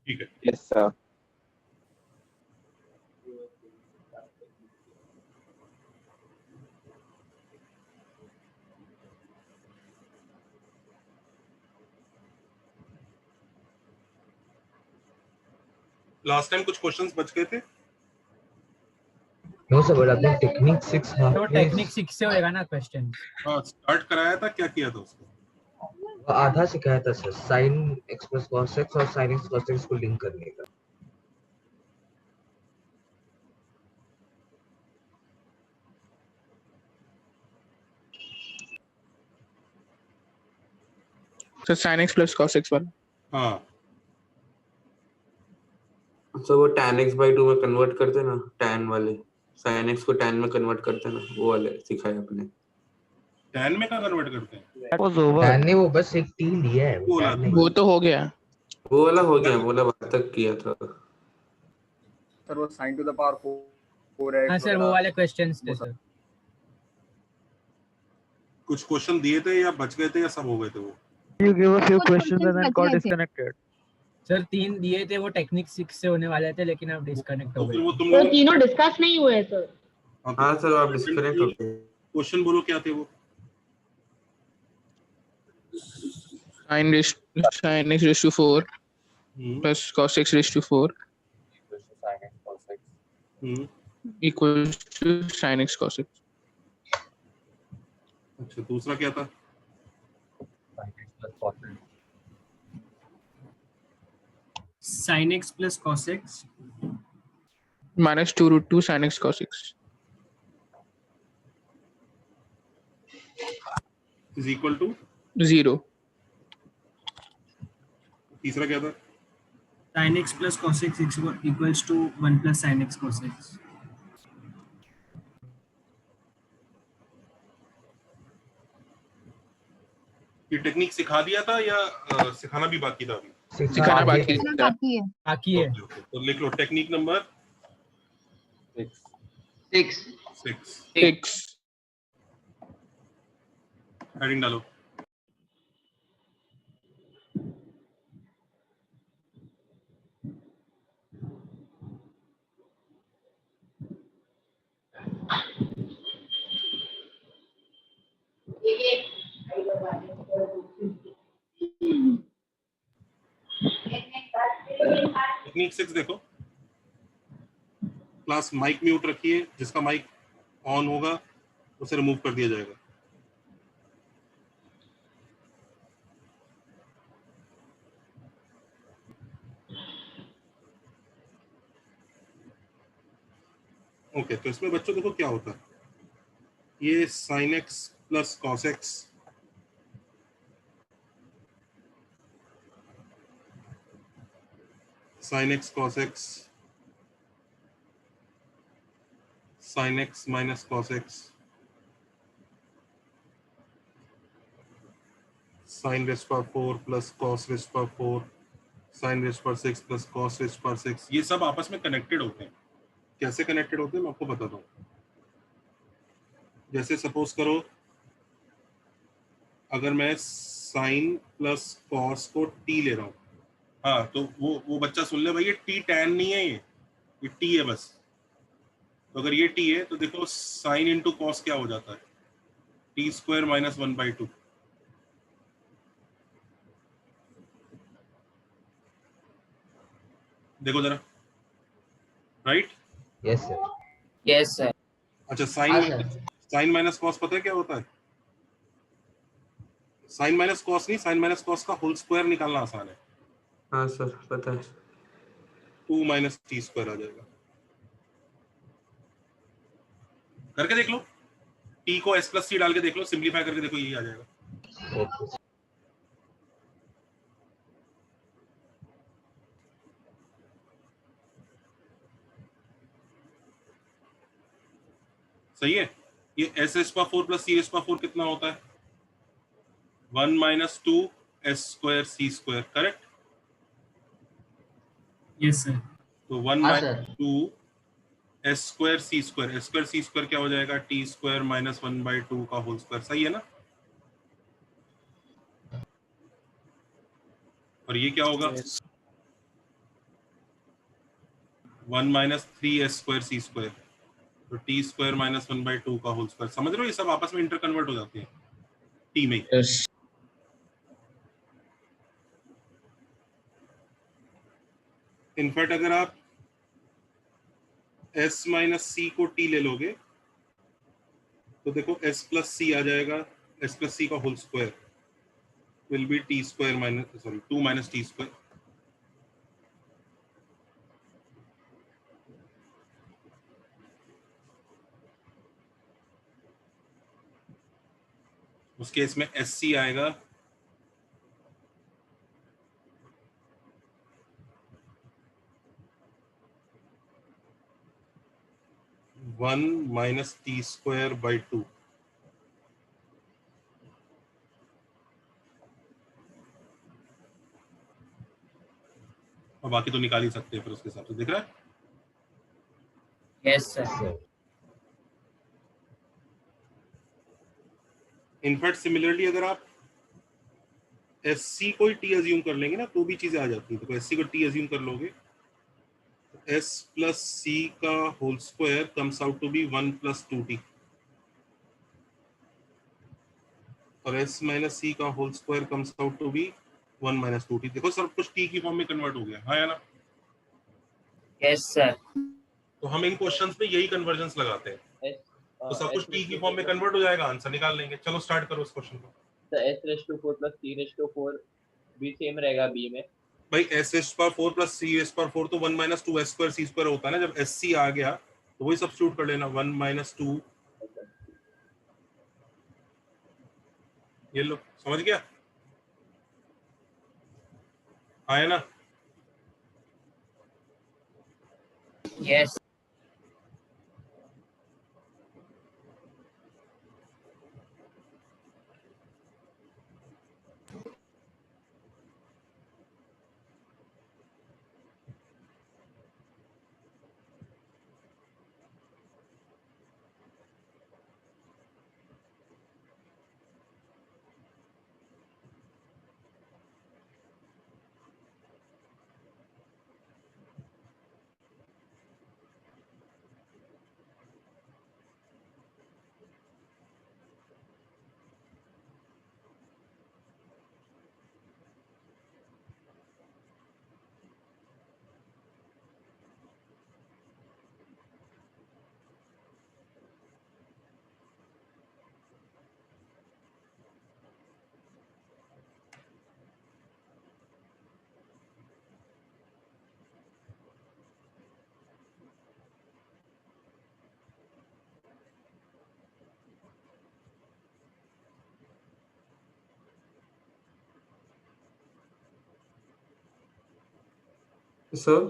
ठीक है। Yes sir. Last time कुछ क्वेश्चंस बच गए थे। नो सर, बट आपने टेक्निक 6 तो टेक्निक 6 से होएगा ना क्वेश्चन। हाँ, स्टार्ट कराया था, क्या किया था उसको? आधा सिखाया था sir, sin x plus cos x और sin x cos x को लिंक करने का। Sir sin x plus cos x वाला। हाँ, तो वो tan x by 2 में कन्वर्ट करते ना, tan वाले sin x को tan में कन्वर्ट करते ना, वो वाले सिखाए अपने। tan में क्या कन्वर्ट करते हैं? That was over. tan ने वो बस एक t लिया है, वो tan नहीं। वो तो हो गया। वो वाला हो गया, वो वाला बात तक किया था। सर वो sin to the power 4 है। हाँ सर, वो वाले क्वेश्चंस थे सर। कुछ क्वेश्चन दिए थे या बच गए थे या सब हो गए थे वो? You gave a few कुछ questions and then questions got बचे थे। disconnected. सर 3 दिए थे, वो टेक्निक 6 से होने वाले थे लेकिन अब डिस्कनेक्ट तो हो फिर गए। वो तुम तो लोग तीनों डिस्कस नहीं हुए सर। हाँ सर, आप डिस्कनेक्ट हो गए। क्वेश्चन बोलो क्या थे वो? sin x raised to 4 plus cos x raised to 4 hmm, equals to sin x cos x। अच्छा, दूसरा क्या था? sin x plus cos x minus 2 root 2 sin x cos x is equal to 0। तीसरा क्या था? sin x plus cos x equals to 1 plus sin x cos x। ये technique सिखा दिया था या सिखाना भी बाकी था अभी? सिखाना बाकी इतना था। बाकी है। बाकी है। ओके, ओके, तो लिख लो टेक्निक नंबर 6। 6 हेडिंग डालो। टेक्निक 6 देखो, क्लास माइक म्यूट रखिए, जिसका माइक ऑन होगा उसे रिमूव कर दिया जाएगा। ओके, तो इसमें बच्चों देखो क्या होता है। ये sin x plus cos x sin x cos x sin x minus cos x sin raised to power 4 plus cos raised to power 4 sin raised to power 6 plus cos raised to power 6, ये सब आपस में connected होते हैं। कैसे connected होते हैं मैं आपको बताता हूँ। जैसे सपोज करो, अगर मैं sin प्लस cos को t ले रहा हूँ, हाँ, तो वो बच्चा सुन ले भाई, ये t tan नहीं है, ये t है बस। तो अगर ये t है तो देखो sin इंटू कॉस क्या हो जाता है, t स्क्वायर माइनस 1/2। देखो जरा, right? Yes sir. Yes sir. अच्छा, साइन माइनस कॉस पता है क्या होता है? साइन माइनस कॉस नहीं, साइन माइनस कॉस का होल स्क्वायर निकालना आसान है। हाँ सर, पता है। 2 माइनस टी स्क्वायर आ जाएगा। करके देख लो, टी को एस प्लस सी डाल के देख लो, सिंप्लीफाई करके देखो, यही आ जाएगा। ओके। सही है। ये एस एस पा 4 प्लस सी एस पा 4 कितना होता है? 1 माइनस 2 एस स्क्वायर सी स्क्वायर, करेक्ट? Yes sir. तो 1 माइनस 2 एस स्क्वायर सी स्क्वायर, एस स्क्वायर सी स्क्वायर क्या हो जाएगा? टी स्क्वायर माइनस 1/2 का होल स्क्वायर। सही है ना? और ये क्या होगा? 1 minus 3s square c square, तो t स्क्वायर माइनस 1/2 का होल स्क्वायर। समझ रहे हो, ये सब आपस में इंटर कन्वर्ट हो जाते हैं t में। Yes. इनफैक्ट अगर आप s माइनस c को t ले लोगे तो देखो s प्लस c आ जाएगा, s प्लस c का whole square will be t square minus 2 minus t square. उस केस में SC आएगा 1 माइनस t स्क्वायर बाई 2। और बाकी तो निकाल ही सकते हैं फिर उसके हिसाब से, दिख रहा है। Yes, sir. sir. In fact similarly अगर आप SC को ही t अज्यूम कर लेंगे ना तो भी चीजें आ जाती हैं। तो SC को t अज्यूम कर लोगे, s प्लस c का whole square comes out to be 1 plus 2t, और s माइनस c का whole square comes out to be 1 minus 2t। देखो सब कुछ t की फॉर्म में कन्वर्ट हो गया, हाँ या ना। Yes, sir. तो हम इन क्वेश्चंस में यही कन्वर्जेंस लगाते हैं, तो सब कुछ t की फॉर्म में कन्वर्ट हो जाएगा, आंसर निकाल लेंगे। चलो स्टार्ट करो इस क्वेश्चन को। तो s⁴ प्लस t⁴ भी सेम रहेगा b में। भाई s⁴ प्लस c⁴ तो 1 minus 2s square c square होता है ना। जब sc आ गया तो वही सब्स्टिट्यूट कर लेना, 1 माइनस 2। ये लो, समझ गया, आया ना। Yes. सर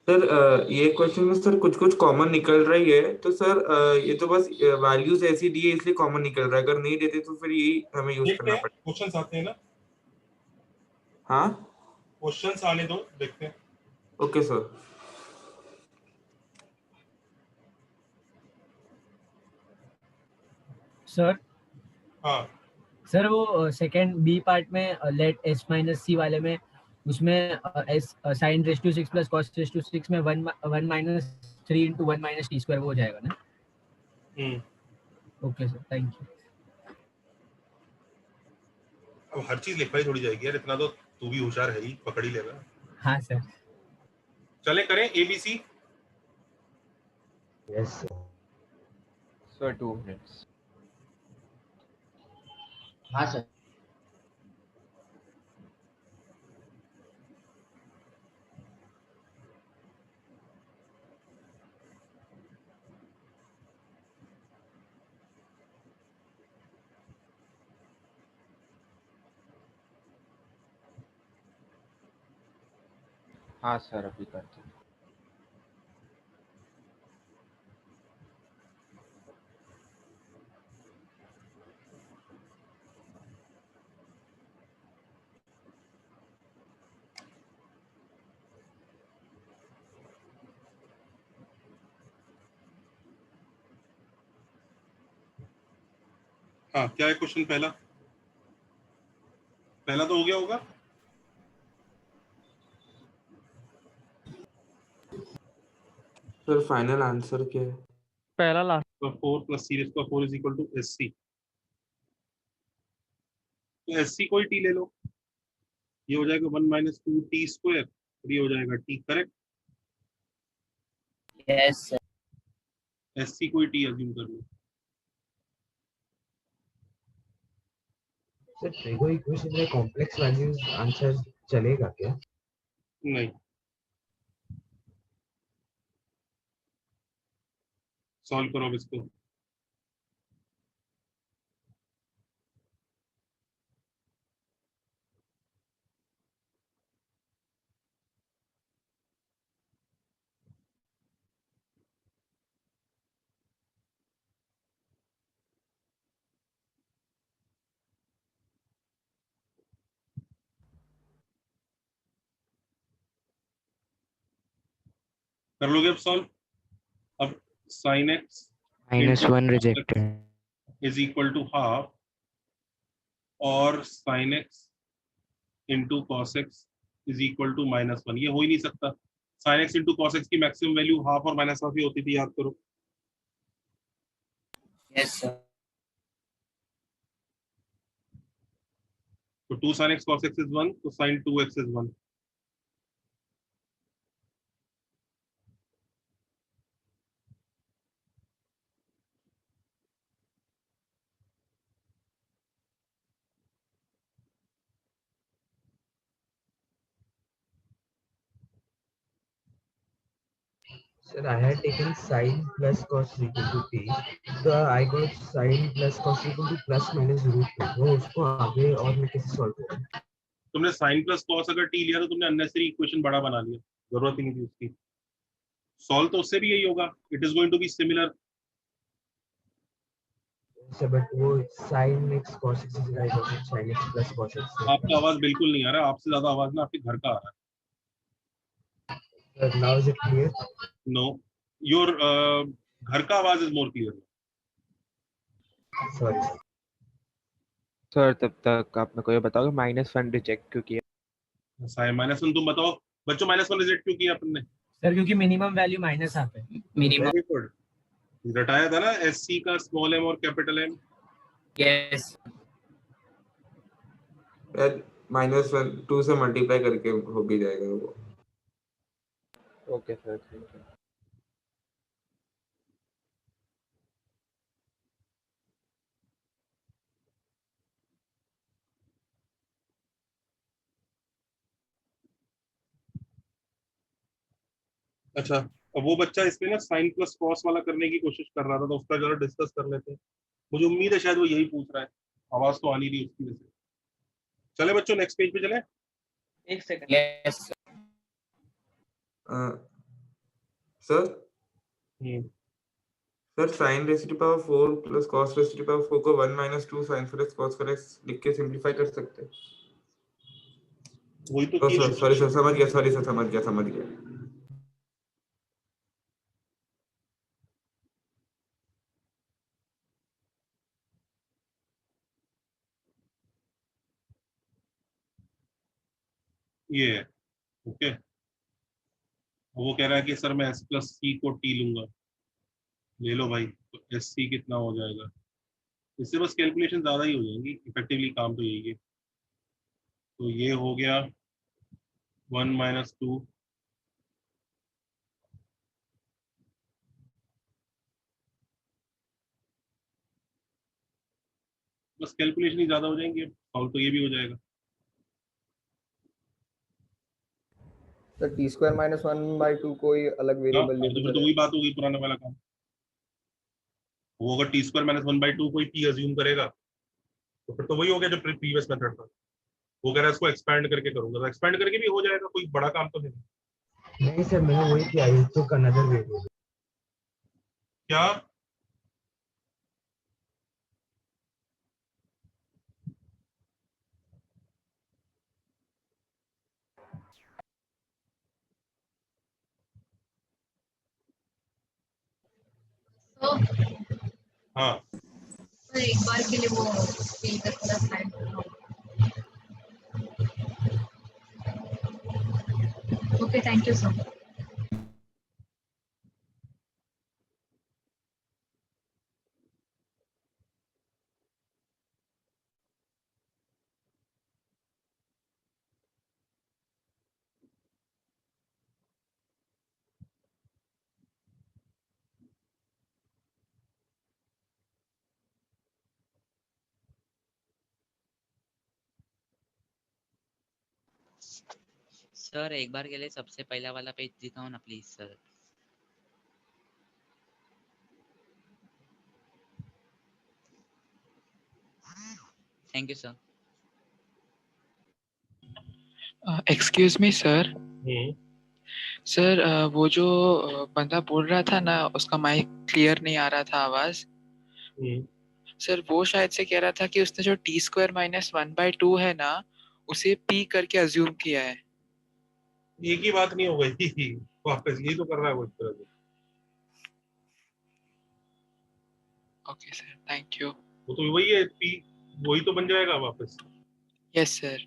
सर ये क्वेश्चन में सर कुछ कुछ कॉमन निकल रही है, तो सर ये तो बस वैल्यूज ऐसी दी है इसलिए कॉमन निकल रहा है। अगर नहीं देते तो फिर यही हमें यूज देखते करना हैं, पड़ेगा। क्वेश्चंस आते हैं ना, हाँ क्वेश्चंस आने दो, देखते हैं। Okay sir. सर हाँ सर वो सेकंड बी पार्ट में लेट s माइनस सी वाले में उसमें s sin raise to 6 plus cos raise to 6 में 1 minus 3 into 1 minus T square वो हो जाएगा ना। Okay sir, thank you. अब हर चीज लिख पाई थोड़ी जाएगी यार, इतना तो तू भी होशियार है ही, पकड़ ही लेगा। हाँ सर। चले करें ABC। Yes, sir. Sir 2 minutes. हाँ सर। हाँ सर अभी करते हैं। हाँ क्या है क्वेश्चन पहला? पहला तो हो गया होगा। सर फाइनल आंसर क्या है? पहला लास्ट। तो 4 plus C raise to power 4 is equal to S C. तो एस सी कोई टी ले लो, ये हो जाएगा 1 माइनस 2 टी स्क्वायर और ये हो जाएगा T, correct? Yes sir. S C कोई टी अज्यूम कर लो। सर ट्रिगो इक्वेशन में कॉम्प्लेक्स वैल्यूज आंसर चलेगा क्या? नहीं, सॉल्व करो अब इसको। कर लोगे अब सॉल्व? अब sin x -1 rejected is equal to half और sin x into cos x is equal to -1, ये हो ही नहीं सकता। sin x into cos x की मैक्सिमम वैल्यू हाफ और माइनस हाफ ही होती थी, याद करो। Yes sir. तो 2 sin x cos x is 1, तो sin 2x is 1। Sir, I had taken sin plus cos equal to t, so I got sin plus cos equal to plus minus root 2. वो उसको आगे और मैं कैसे solve करूँ? तुमने sin प्लस cos अगर t लिया तो तुमने अननेसेसरी इक्वेशन बड़ा बना लिया, जरूरत ही नहीं थी उसकी। सॉल्व तो उससे भी यही होगा, it is going to be similar. Sir but वो sin x cos x is right और sin x plus cos x। आपका आवाज बिल्कुल नहीं आ रहा, आपसे ज्यादा आवाज ना आपके घर का आ रहा है। Sir, now is it clear? No, your घर का आवाज is more clear. Sorry. Sir तब तक आप मेरे को ये बताओगे -1 रिजेक्ट क्यों किया? -1 तुम बताओ बच्चों, -1 रिजेक्ट क्यों किया अपन ने? सर क्योंकि मिनिमम वैल्यू माइनस हाफ है। मिनिमम। वेरी गुड, रटाया था ना एस सी का स्मॉल एम और कैपिटल एम। यस। -1 2 से मल्टीप्लाई करके हो भी जाएगा वो। Okay sir, thank you. अच्छा, अब वो बच्चा इसमें ना साइन प्लस कॉस वाला करने की कोशिश कर रहा था, तो उसका जरा डिस्कस कर लेते हैं। मुझे उम्मीद है शायद वो यही पूछ रहा है, आवाज तो आ नहीं रही उसकी वजह से। चले बच्चों नेक्स्ट पेज पे चले। एक सेकंड। Yes sir sir sin raise to power 4 plus cos raise to power 4 को 1 minus 2 sin square x cos square x लिख के सिंपलीफाई कर सकते हैं। वही तो किया। सॉरी सर, समझ गया, सॉरी सर, समझ गया। ये है, ओके। वो कह रहा है कि सर मैं एस प्लस सी को टी लूंगा। ले लो भाई, तो एस सी कितना हो जाएगा? इससे बस कैलकुलेशन ज्यादा ही हो जाएंगी, इफेक्टिवली काम तो यही है। तो ये हो गया 1 माइनस 2 बस कैलकुलेशन ही ज्यादा हो जाएंगे, सॉल्व तो ये भी हो जाएगा। तो टी स्क्वायर माइनस 1/2 कोई अलग वेरिएबल ले तो फिर तो वही बात होगी, पुराने वाला काम। वो अगर टी स्क्वायर माइनस 1/2 कोई पी अज्यूम करेगा तो फिर तो वही हो गया जो प्रीवियस मेथड था। वो कह रहा है इसको एक्सपैंड करके करूंगा, तो एक्सपैंड करके भी हो जाएगा, कोई बड़ा काम तो नहीं। नहीं सर, मैंने वही किया, आई टुक अनदर वेरिएबल। क्या? हाँ, सर एक बार के लिए वो फील का थोड़ा साइड करो। Okay, thank you sir. Sir एक बार के लिए सबसे पहला वाला पेज दिखाओ ना please sir. Thank you sir. Excuse me sir. Sir वो जो बंदा बोल रहा था ना, उसका माइक क्लियर नहीं आ रहा था आवाज। सर वो शायद से कह रहा था कि उसने जो टी स्क्वायर माइनस 1/2 है ना, उसे पी करके अज्यूम किया है। एक ही बात नहीं हो गई वापस यही तो कर रहा है वो इस तरह से। Okay sir, thank you. वो तो वही है, पी वही तो बन जाएगा वापस। Yes sir.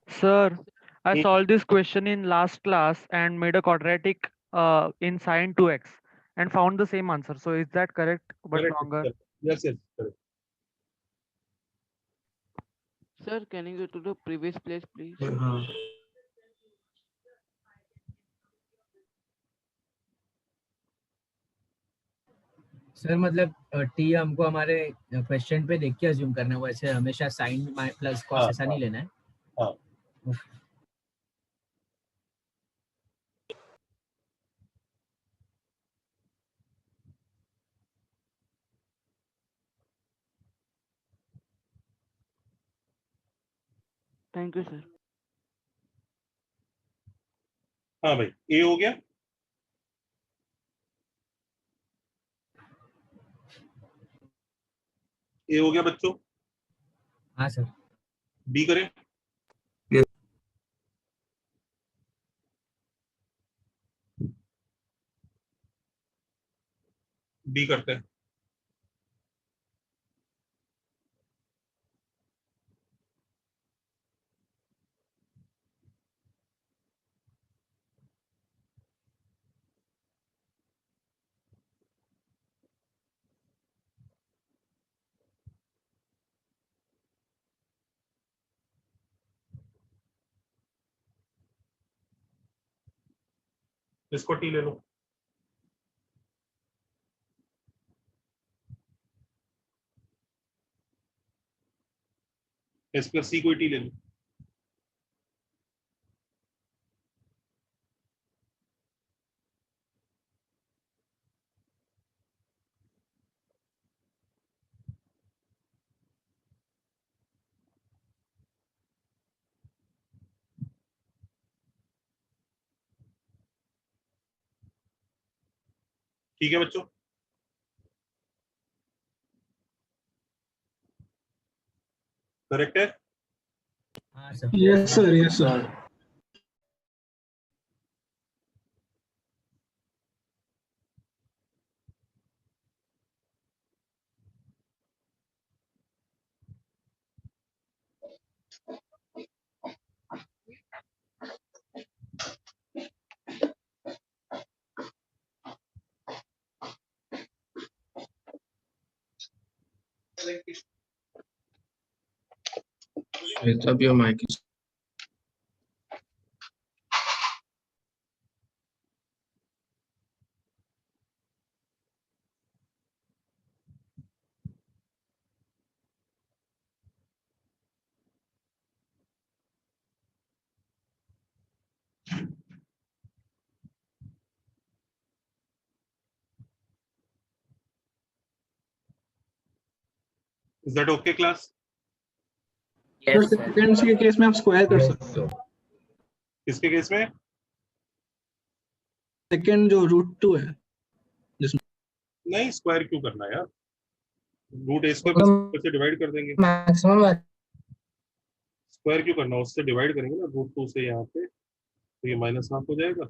Sir, I solved this question in last class and made a quadratic in sine 2x and found the same answer. So is that correct but longer? Yes, correct. Sir, can you go to the previous place, please? हाँ sir मतलब T हमको हमारे question पे देख के assume करना है, वैसे हमेशा साइन प्लस कॉस ऐसा नहीं लेना है। हाँ Thank you, sir. हाँ भाई, ए हो गया। ए हो गया बच्चों। हाँ सर। बी करें। बी करते हैं। इसको टी ले लो। एस प्लस सी को टी ले लो। ठीक है बच्चों, करेक्ट है। हाँ sir. Yes sir, yes sir. Up your mic. Is that okay class? Sir second के केस में आप स्क्वायर कर सकते हो। किसके केस में? सेकंड जो √2 है जिसमें नहीं, स्क्वायर क्यों करना है यार? रूट ए स्क्वायर से डिवाइड कर देंगे। मैक्सिमम स्क्वायर क्यों करना, उससे डिवाइड करेंगे ना √2 से यहाँ पे, तो ये -1/2 हो जाएगा।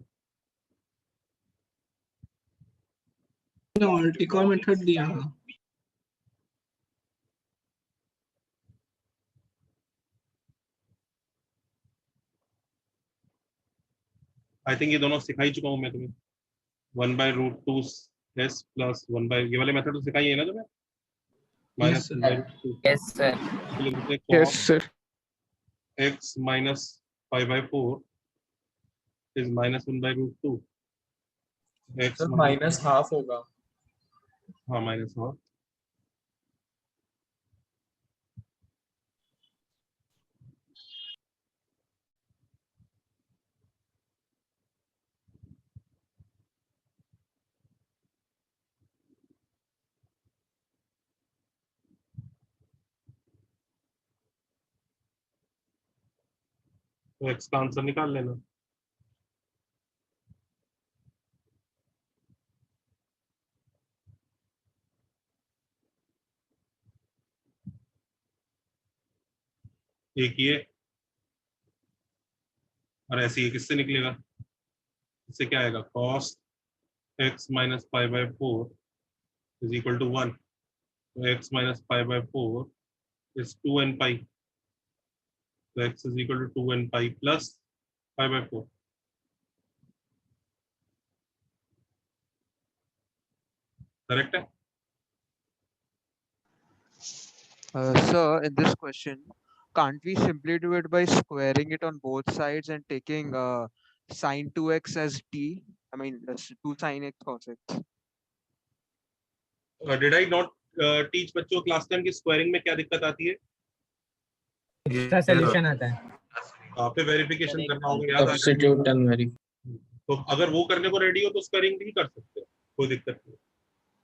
एक और मेथड दिया है। आई थिंक ये दोनों सिखा ही चुका हूँ मैं तुम्हें। 1/√2 s प्लस 1 ये वाले मेथड तो सिखाई है ना तुम्हें? Yes, yes sir. Yes sir. x minus 5/4 is -1/√2. x sir -1/2 होगा। हाँ माइनस हुआ, तो x का आंसर निकाल लेना। एक ये और ऐसे ही किससे निकलेगा, इससे क्या आएगा, cos x minus pi by 4 is equal to 1, तो x minus pi by 4 is 2n pi, तो x is equal to 2n pi plus pi by 4। Correct है? Sir, in this question, can't we simply do it by squaring it on both sides and taking sine 2x as t? I mean, 2 sin x cos x. Did I not teach बच्चों class time की squaring में क्या दिक्कत आती है? Extra solution आता है, आपने वेरिफिकेशन करना होगा, याद आ Substitute and vary. तो अगर वो करने को रेडी हो तो स्क्वायरिंग भी कर सकते हो, कोई दिक्कत नहीं।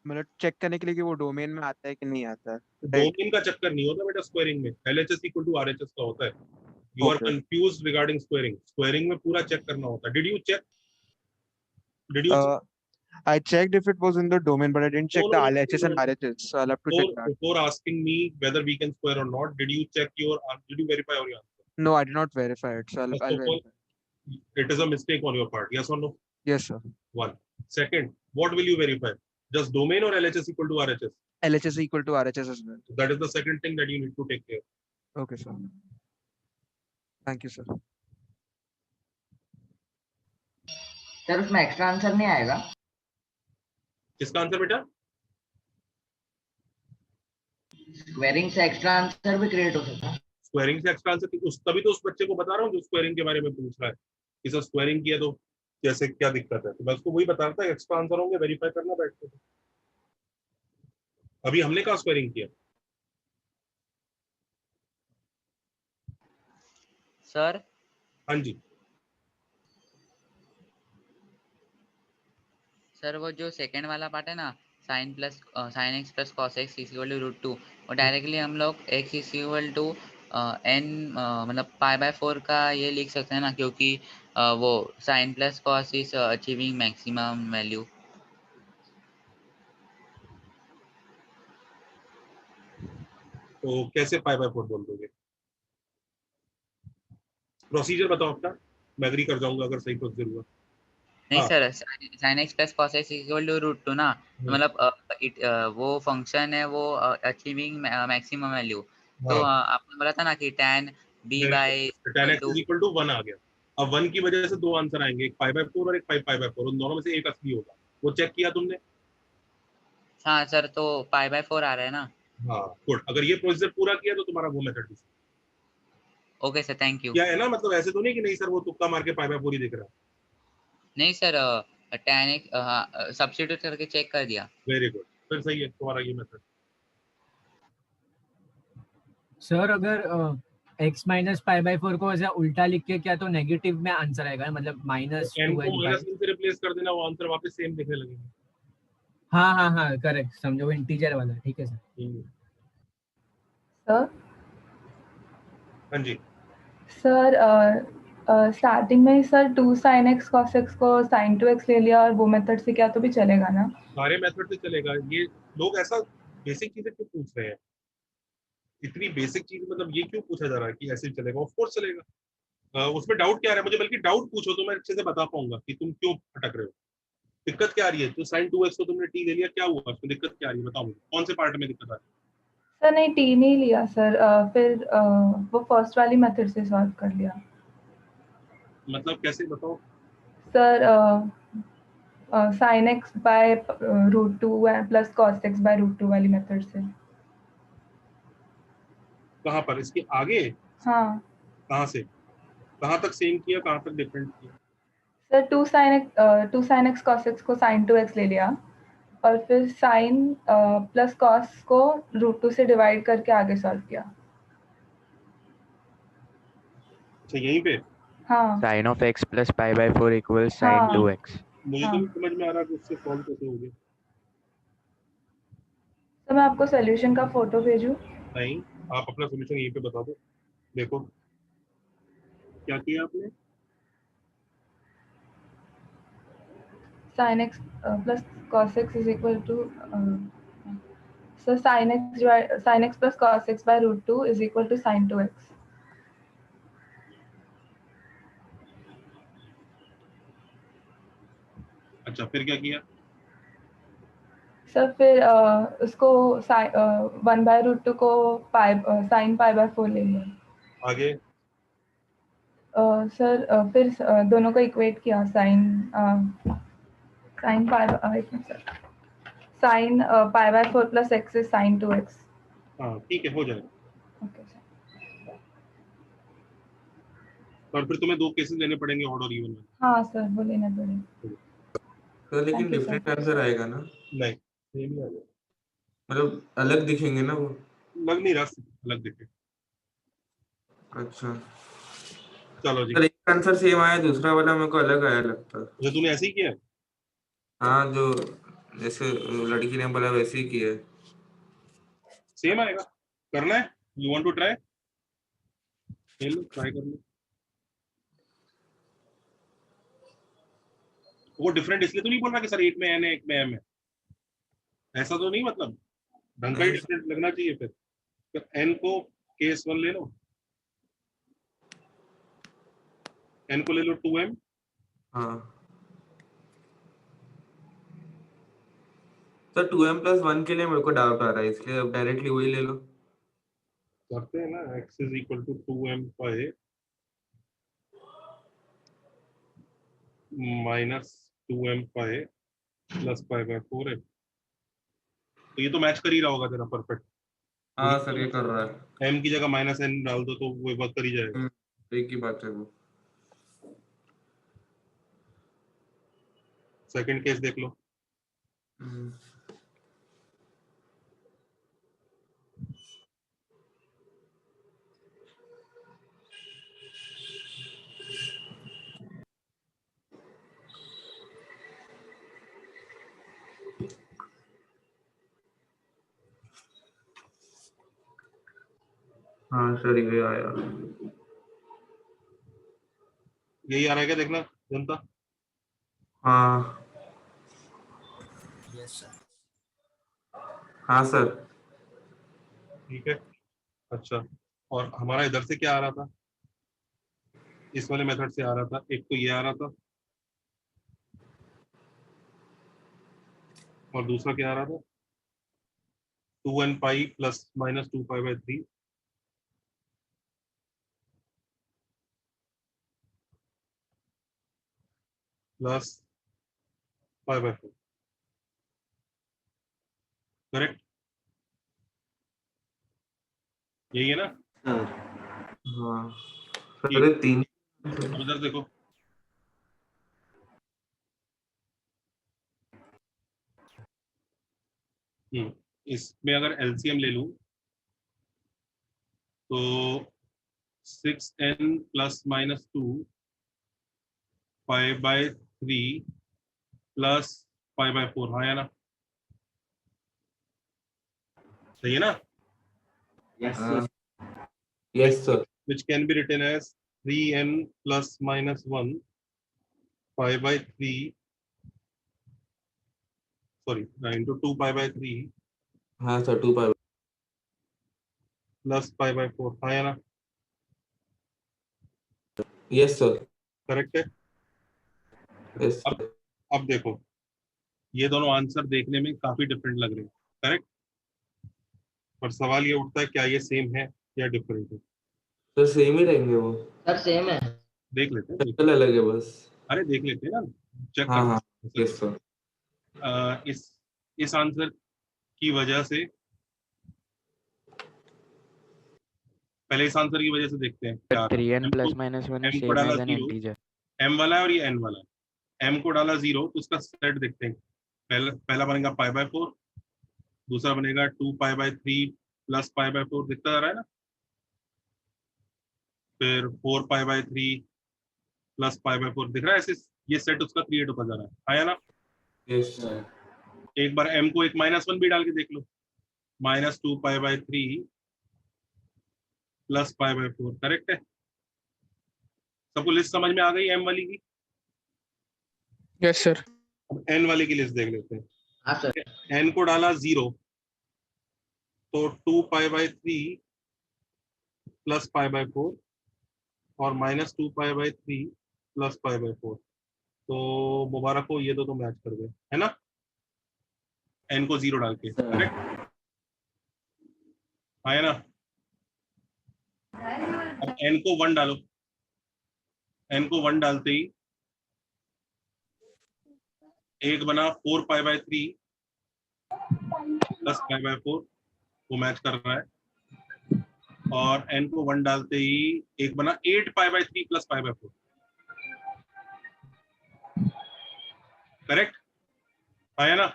मतलब चेक करने के लिए कि वो डोमेन में आता है कि नहीं आता है। डोमेन का चक्कर नहीं होता बेटा स्क्वायरिंग में, LHS इक्वल टू RHS का होता है। You are confused regarding squaring, squaring में पूरा चेक करना होता है। Did you check? I checked if it was in the domain, but I didn't check the LHS and RHS, so I'll have to check that. Before asking me whether we can square or not, did you check your, did you verify your answer? No, I did not verify it, so I'll verify. It is a mistake on your part, yes or no? Yes, sir. One. Second, what will you verify? Just domain or LHS equal to RHS? LHS equal to RHS as well. So that is the second thing that you need to take care. Okay, sir. Thank you, sir. Sir उसमें extra answer नहीं आएगा? किसका answer बेटा? Squaring से extra answer भी create हो सकता है। स्क्वायरिंग से एक्स्ट्रा आंसर, तभी तो उस बच्चे को बता रहा हूँ जो स्क्वायरिंग के बारे में पूछ रहा है कि सर स्क्वायरिंग किया तो कैसे क्या दिक्कत है, तो मैं उसको वही बता रहा था, एक्स्ट्रा आंसर होंगे वेरीफाई करना बैठ के। अभी हमने कहाँ स्क्वायरिंग किया? सर हाँ जी सर, वो जो सेकंड वाला पार्ट है ना, sine X plus cos X is equal to root 2, वो डायरेक्टली हम लोग x is equal to n मतलब पाई बाय 4 का ये लिख सकते हैं ना, क्योंकि वो sine plus cos is achieving maximum value. तो कैसे पाई बाय 4 बोल दोगे? प्रोसीजर बताओ अपना, मैं एग्री कर जाऊंगा अगर सही प्रोसीजर हुआ। नहीं sir, sine X plus cos X equal to root 2 ना, मतलब वो फंक्शन है वो अचीविंग मैक्सिमम वैल्यू। तो आपने बोला था ना कि tan b by tan x is equal to 1 आ गया। अब 1 की वजह से दो आंसर आएंगे, एक पाई बाय 4 और एक पाई बाय 4, उन दोनों में से एक असली होगा। वो चेक किया तुमने? हाँ सर, तो पाई बाय 4 आ रहा है ना। हाँ गुड, अगर ये प्रोसीजर पूरा किया तो तुम्हारा वो मेथड भी ओके सर, थैंक यू। क्या है ना, मतलब ऐसे तो नहीं कि नहीं सर वो तुक्का मार के पाई बाय 4 ही दिख रहा है। नहीं सर, tan x सब्स्टिट्यूट करके चेक कर दिया। वेरी गुड, फिर सही है तुम्हारा ये मेथड। सर अगर x माइनस पाई बाय 4 को ऐसा उल्टा लिख के क्या तो नेगेटिव में आंसर आएगा, मतलब माइनस n को माइनस से रिप्लेस कर देना, वो आंसर वापस सेम दिखने लगेगा। हाँ हाँ हाँ करेक्ट, समझो इंटीजर वाला। ठीक है सर। सर हाँ जी सर स्टार्टिंग में sir 2 sin x cos x को sin 2x ले लिया और वो मेथड से क्या तो भी चलेगा ना? सारे मेथड से चलेगा। ये लोग ऐसा बेसिक चीजें क्यों पूछ रहे हैं, इतनी बेसिक चीज, मतलब ये क्यों पूछा जा रहा है कि ऐसे चलेगा? ऑफ कोर्स चलेगा। उसमें डाउट क्या आ रहा है मुझे, बल्कि डाउट पूछो तो मैं अच्छे से बता पाऊंगा कि तुम क्यों अटक रहे हो, दिक्कत क्या आ रही है। तो sin 2x को तुमने t ले लिया, क्या हुआ उसमें, दिक्कत क्या आ रही है बताओ मुझे, कौन से पार्ट में दिक्कत आ रही है? सर नहीं t नहीं लिया सर, फिर वो फर्स्ट वाली मेथड से सॉल्व कर लिया। मतलब कैसे बताओ? Sir sin x by root 2 plus cos x by root 2 वाली मेथड से। कहाँ पर, इसके आगे? हाँ। कहाँ से कहाँ तक सेम किया, कहाँ तक डिफरेंट किया? Sir 2 sin x cos x को sin 2x ले लिया और फिर साइन प्लस कॉस को √2 से डिवाइड करके आगे सॉल्व किया। अच्छा यहीं पे हाँ sine of x plus pi by 4 equals sine हाँ 2x। मुझे तो नहीं समझ में आ रहा कि उससे सॉल्व कैसे हो गया। तो मैं आपको सॉल्यूशन का फोटो भेजूं? नहीं, आप अपना सॉल्यूशन यहीं पे बता दो। देखो क्या किया आपने। sin x plus cos x is equal to so sin x plus cos x by √2 is equal to sin 2x. अच्छा फिर क्या किया। सर फिर उसको 1/√2 को sin π/4 ले लिया। आगे सर फिर दोनों को इक्वेट किया sin π/4 plus x is sin 2x. हाँ ठीक है हो जाएगा। Okay sir. और फिर तुम्हें 2 केसेस लेने पड़ेंगे ऑड और इवन में। हाँ सर वो लेना पड़ेगा। तो लेकिन Thank you, different sir. Answer आएगा ना, नहीं सेम ही आ जाएगा। मतलब अलग दिखेंगे ना वो। लग नहीं रहा अलग दिखे। अच्छा चलो जी। सर एक आंसर सेम आया, दूसरा वाला मेरे को अलग आया लगता है। जो तूने ऐसे ही किया। हाँ जो जैसे लड़की ने बोला वैसे ही किया है। सेम आएगा। करना है, यू वांट टू ट्राई, खेल लो, ट्राई कर लो। वो डिफरेंट इसलिए तो नहीं बोल रहा कि सर एक में n है एक में m है, ऐसा तो नहीं, मतलब ढंग का ही डिफरेंट लगना चाहिए। फिर n को केस 1 ले लो, n को ले लो 2m। हाँ सर 2m plus 1 के लिए मेरे को डाउट आ रहा है, इसलिए अब डायरेक्टली वही ले लो। करते हैं ना, x is equal to 2m pi minus 2m pi plus pi by 4 है। तो ये तो मैच कर ही रहा होगा तेरा परफेक्ट। हाँ सर ये कर रहा है। m की जगह माइनस n डाल दो तो वो वर्क कर ही जाएगा। एक ही बात है वो। सेकंड केस देख लो। हाँ सर ये आया। यही आ रहा है क्या, देखना जनता। हाँ हाँ सर ठीक है। अच्छा और हमारा इधर से क्या आ रहा था, इस वाले मेथड से आ रहा था, एक तो ये आ रहा था और दूसरा क्या आ रहा था 2n pi plus minus 2 pi by 3 plus pi by 4। Correct, यही है ना। हाँ सर 3। अब इधर देखो, इसमें अगर एलसीएम ले लूं तो 6n plus minus 2 pi by 3 plus pi by 4। हाँ या ना, सही है ना। Yes sir. which can be written as 3n plus minus 1 pi by 3 sorry into 2 pi by 3 हाँ sir 2 pi plus pi by 4। हाँ या ना, यस सर। करेक्ट है। यस अब देखो ये दोनों आंसर देखने में काफी डिफरेंट लग रहे हैं, करेक्ट, पर सवाल ये उठता है क्या ये सेम है या डिफरेंट है। सर सेम ही रहेंगे वो। सर सेम है। देख लेते हैं, शक्ल अलग है बस। अरे देख लेते हैं ना, चेक हाँ हाँ कर। Yes sir. इस आंसर की वजह से, पहले इस आंसर की वजह से देखते हैं क्या। 3n plus minus 1 is same as an integer। m वाला है और ये n वाला है। m को डाला 0 तो उसका सेट देखते हैं पहला बनेगा पाई बाय 4, दूसरा बनेगा 2π/3 प्लस π/4, दिखता जा रहा है ना, फिर 4π/3 प्लस π/4 दिख रहा है, ऐसे ये सेट उसका क्रिएट होता जा रहा है, आया ना? Yes sir. एक बार m को एक -1 भी डाल के देख लो, -2π/3 प्लस π/4, करेक्ट है? सबको लिस्ट समझ में आ गई m वाली की? Yes sir. अब n वाली की लिस्ट देख लेते हैं। हाँ सर। n को डाला 0, तो 2π/3 प्लस π/4 और -2π/3 प्लस π/4, तो मुबारक हो, ये दो तो मैच कर गए, है ना? n को 0 डाल के, करेक्ट? आया ना? अब n को 1 डालो, n को 1 डालते ही एक बना 4π/3 प्लस π/4, वो मैच कर रहा है, और n को 1 डालते ही एक बना 8π/3 प्लस π/4, करेक्ट? आया ना?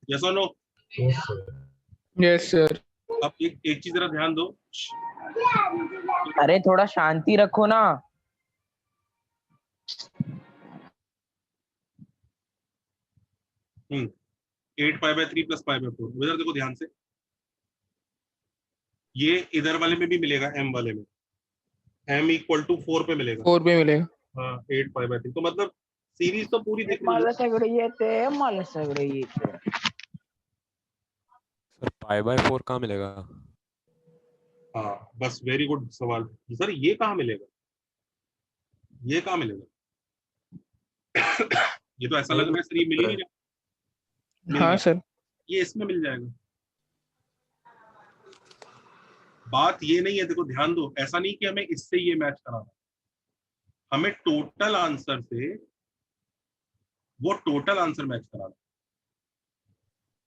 यस और नो? Yes sir. अब एक चीज जरा ध्यान दो, अरे थोड़ा शांति रखो ना। 8π/3 प्लस π/4, इधर देखो ध्यान से, ये इधर वाले में भी मिलेगा, m वाले में m इक्वल टू 4 पे मिलेगा, 4 पे मिलेगा। हाँ 8π/3, तो मतलब सीरीज तो पूरी दिख रही है। सर π/4 कहाँ मिलेगा? हाँ बस, वेरी गुड सवाल सर, ये कहाँ मिलेगा? ये कहाँ मिलेगा? ये तो ऐसा लग रहा है सर, ये मिल ही नहीं रहा। हाँ सर। ये इसमें मिल जाएगा। बात ये नहीं है, देखो ध्यान दो, ऐसा नहीं कि हमें इससे ये मैच कराना, हमें टोटल आंसर से वो टोटल आंसर मैच कराना।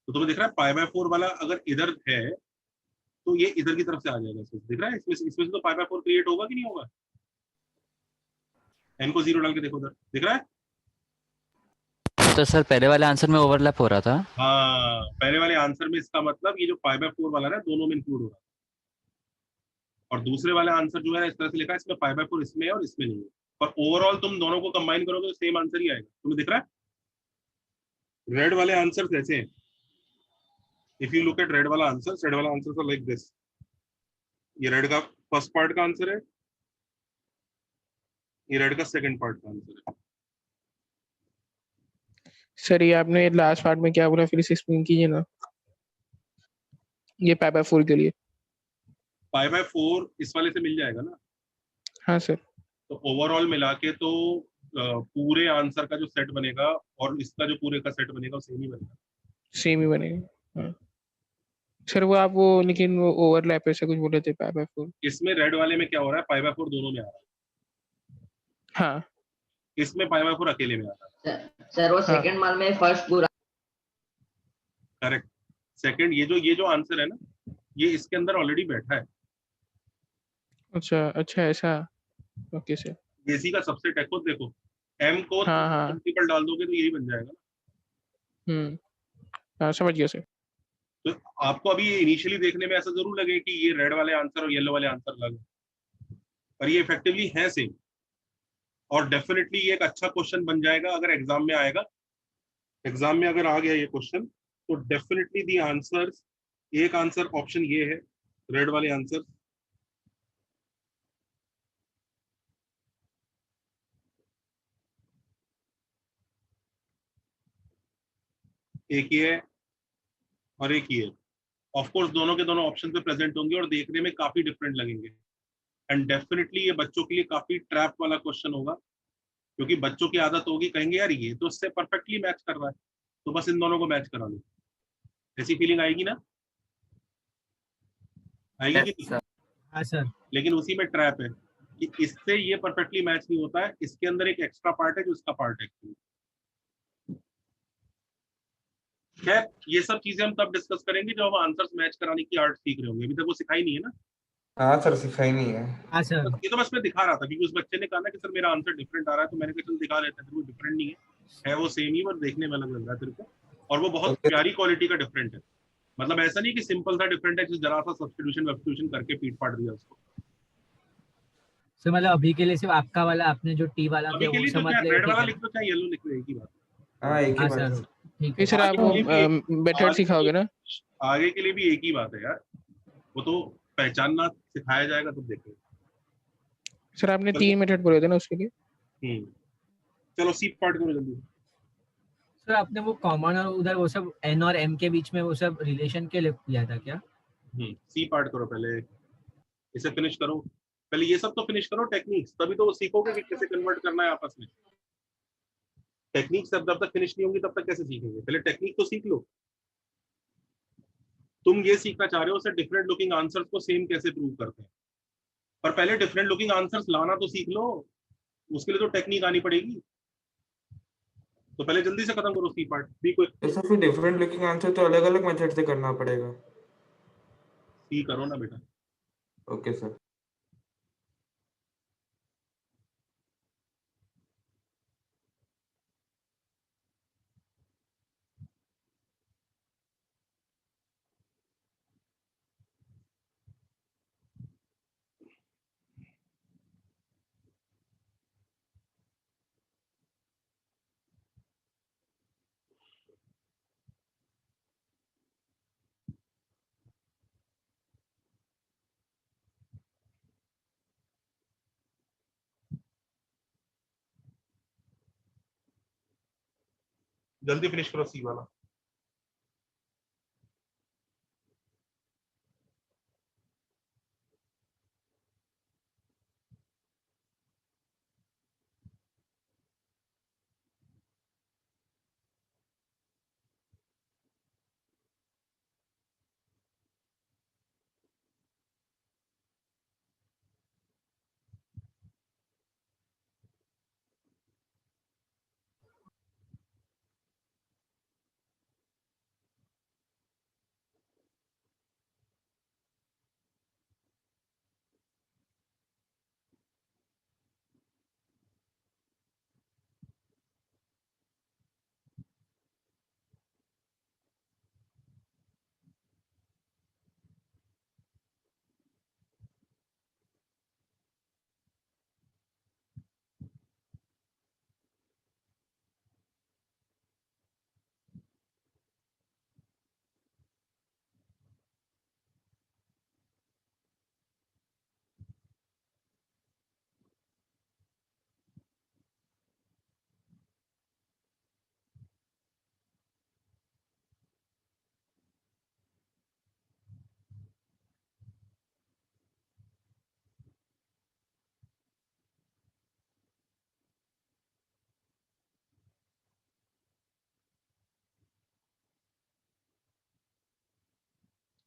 तो तुम्हें दिख रहा है π/4 वाला अगर इधर है तो ये इधर की तरफ से आ जाएगा, दिख रहा है? इसमें से तो π/4 क्रिएट होगा कि नहीं होगा? n को 0 डाल के देखो, उधर दिख रहा है? तो सर पहले वाले आंसर में ओवरलैप हो रहा था। हाँ, पहले वाले आंसर में इसका मतलब ये जो π/4 वाला है दोनों में इंक्लूड हो रहा है, और दूसरे वाले आंसर जो है इस तरह से लिखा है, इसमें π/4 इसमें है और इसमें नहीं है, पर ओवरऑल तुम दोनों को कंबाइन करोगे तो सेम आंसर ही आएगा। तुम्हें दिख रहा है? रेड वाले आंसर ऐसे हैं, if you look at red वाला आंसर लाइक दिस, ये रेड का फर्स्ट पार्ट का आंसर है, ये रेड का सेकंड पार्ट का आंसर है। सर ये आपने लास्ट पार्ट में क्या बोला, फिर से एक्सप्लेन कीजिए ना, ये π/4 के लिए। π/4 इस वाले से मिल जाएगा ना? हाँ सर। तो ओवरऑल मिला के तो पूरे आंसर का जो सेट बनेगा और इसका जो पूरे का सेट बनेगा वो सेम ही बनेगा। सेम ही बनेगा। हाँ सर, वो आप वो लेकिन वो ओवरलैप ऐसा कुछ बोले थे π/4। इसमें रेड वाले में क्या हो रहा है, π/4 दोनों में आ रहा है। हाँ, इसमें π/4 अकेले में आ रहा है। सर वो सेकंड मान में फर्स्ट पूरा। करेक्ट, सेकंड ये जो आंसर है ना, ये इसके अंदर ऑलरेडी बैठा है। अच्छा ऐसा, ओके सर। इसी का सबसेट है, खुद देखो, m को मल्टीपल डाल दोगे तो यही बन जाएगा। हाँ समझ गया सर। तो आपको अभी इनिशियली देखने में ऐसा जरूर लगे कि ये रेड वाले आंसर और येलो वाले आंसर अलग है, पर ये इफेक्टिवली है सेम, और डेफिनेटली ये एक अच्छा क्वेश्चन बन जाएगा अगर एग्जाम में आएगा। एग्जाम में अगर आ गया ये क्वेश्चन तो डेफिनेटली दी आंसर्स, एक आंसर ऑप्शन ये है, रेड वाले आंसर, एक ही है और एक ही है। ऑफ कोर्स दोनों के दोनों ऑप्शन पे प्रेजेंट होंगे और देखने में काफी डिफरेंट लगेंगे, एंड डेफिनेटली ये बच्चों के लिए काफी ट्रैप वाला क्वेश्चन होगा, क्योंकि बच्चों की आदत होगी, कहेंगे यार ये तो इससे परफेक्टली मैच कर रहा है, तो बस इन दोनों को मैच करा लो। ऐसी फीलिंग आएगी ना? आएगी कि? हाँ सर। लेकिन उसी में ट्रैप है कि इससे ये परफेक्टली मैच नहीं होता है, इसके अंदर एक एक्स्ट्रा पार्ट है जो इसका पार्ट है। खैर ये सब चीजें हम तब डिस्कस करेंगे जब हम आंसर्स मैच कराने की आर्ट सीख रहे होंगे, अभी तक वो सिखाई नहीं है ना। हाँ सर, सिखाई नहीं है। ये तो बस मैं दिखा रहा था, क्योंकि उस बच्चे ने कहा ना कि सर मेरा आंसर डिफरेंट आ रहा है, तो मैंने कहा चल दिखा देता है, वो डिफरेंट नहीं है, है वो सेम ही, पर देखने में अलग लग रहा है तेरे को, और वो बहुत प्यारी क्वालिटी का डिफरेंट है। मतलब ऐसा नहीं कि सिंपल सा डिफरेंट है, जरा सा सब्स्टिट्यूशन करके पीट पाट दिया उसको। सर मतलब अभी के लिए सिर्फ आपका वाला आपने जो टी वाला अभी किया के वो लिए तो समझ क्या ले, रेड ठीक वाला है लिख लो चाहे येलो लिख लो, एक ही बात। हाँ एक ही हाँ बात सर है। ठीक फिर है। सर आप वो मेथड सिखाओगे ना? आगे के लिए भी एक ही बात है यार, वो तो पहचानना सिखाया जाएगा तब देखेंगे। सर आपने 3 मेथड बोले थे ना उसके लिए। चलो सी पार्ट करो जल्दी। सर आपने वो कॉमन और उधर वो सब एन और एम के बीच में वो सब रिलेशन के लिए किया था क्या? सी पार्ट करो पहले, इसे फिनिश करो पहले, ये सब तो फिनिश करो टेक्निक्स, तभी तो सीखोगे कि कैसे कन्वर्ट करना है आपस में। टेक्निक्स जब तक फिनिश नहीं होंगी तब तक कैसे सीखेंगे? पहले टेक्निक तो सीख लो। तुम ये सीखना चाह रहे हो सर डिफरेंट लुकिंग आंसर्स को सेम कैसे प्रूव करते हैं, पर पहले डिफरेंट लुकिंग आंसर्स लाना तो सीख लो, उसके लिए तो टेक्निक आनी पड़ेगी। तो पहले जल्दी से खत्म करो सी पार्ट, बी क्विक। ऐसा फिर डिफरेंट लुकिंग आंसर तो अलग अलग मेथड से करना पड़ेगा। सी करो ना बेटा। Okay sir. जल्दी फिनिश करो सी वाला।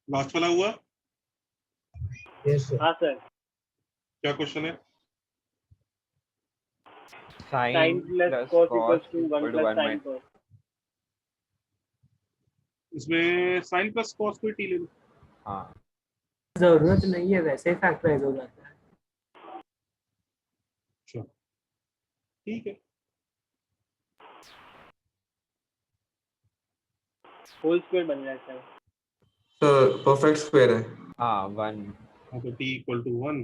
लास्ट वाला हुआ? Yes sir. हाँ सर। क्या क्वेश्चन है? Sine plus cos equals to 1 plus sine cos. इसमें साइन प्लस कॉस को टी ले लो। हाँ जरूरत नहीं है, वैसे ही फैक्टराइज हो जाता है। अच्छा ठीक है। होल स्क्वायर बन जाता है। तो परफेक्ट स्क्वायर है। हाँ 1। हाँ तो t equal to 1,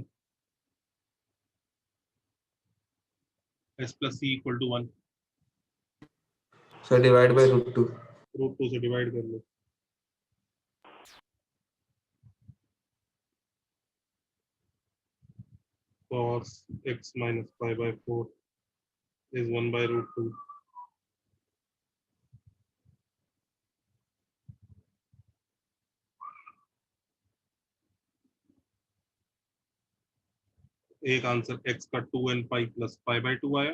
s plus c equal to 1। Sir divide by √2। √2 से डिवाइड कर लो। cos x minus pi by 4 is 1 by √2। एक आंसर x का 2n pi plus pi by 2 आया,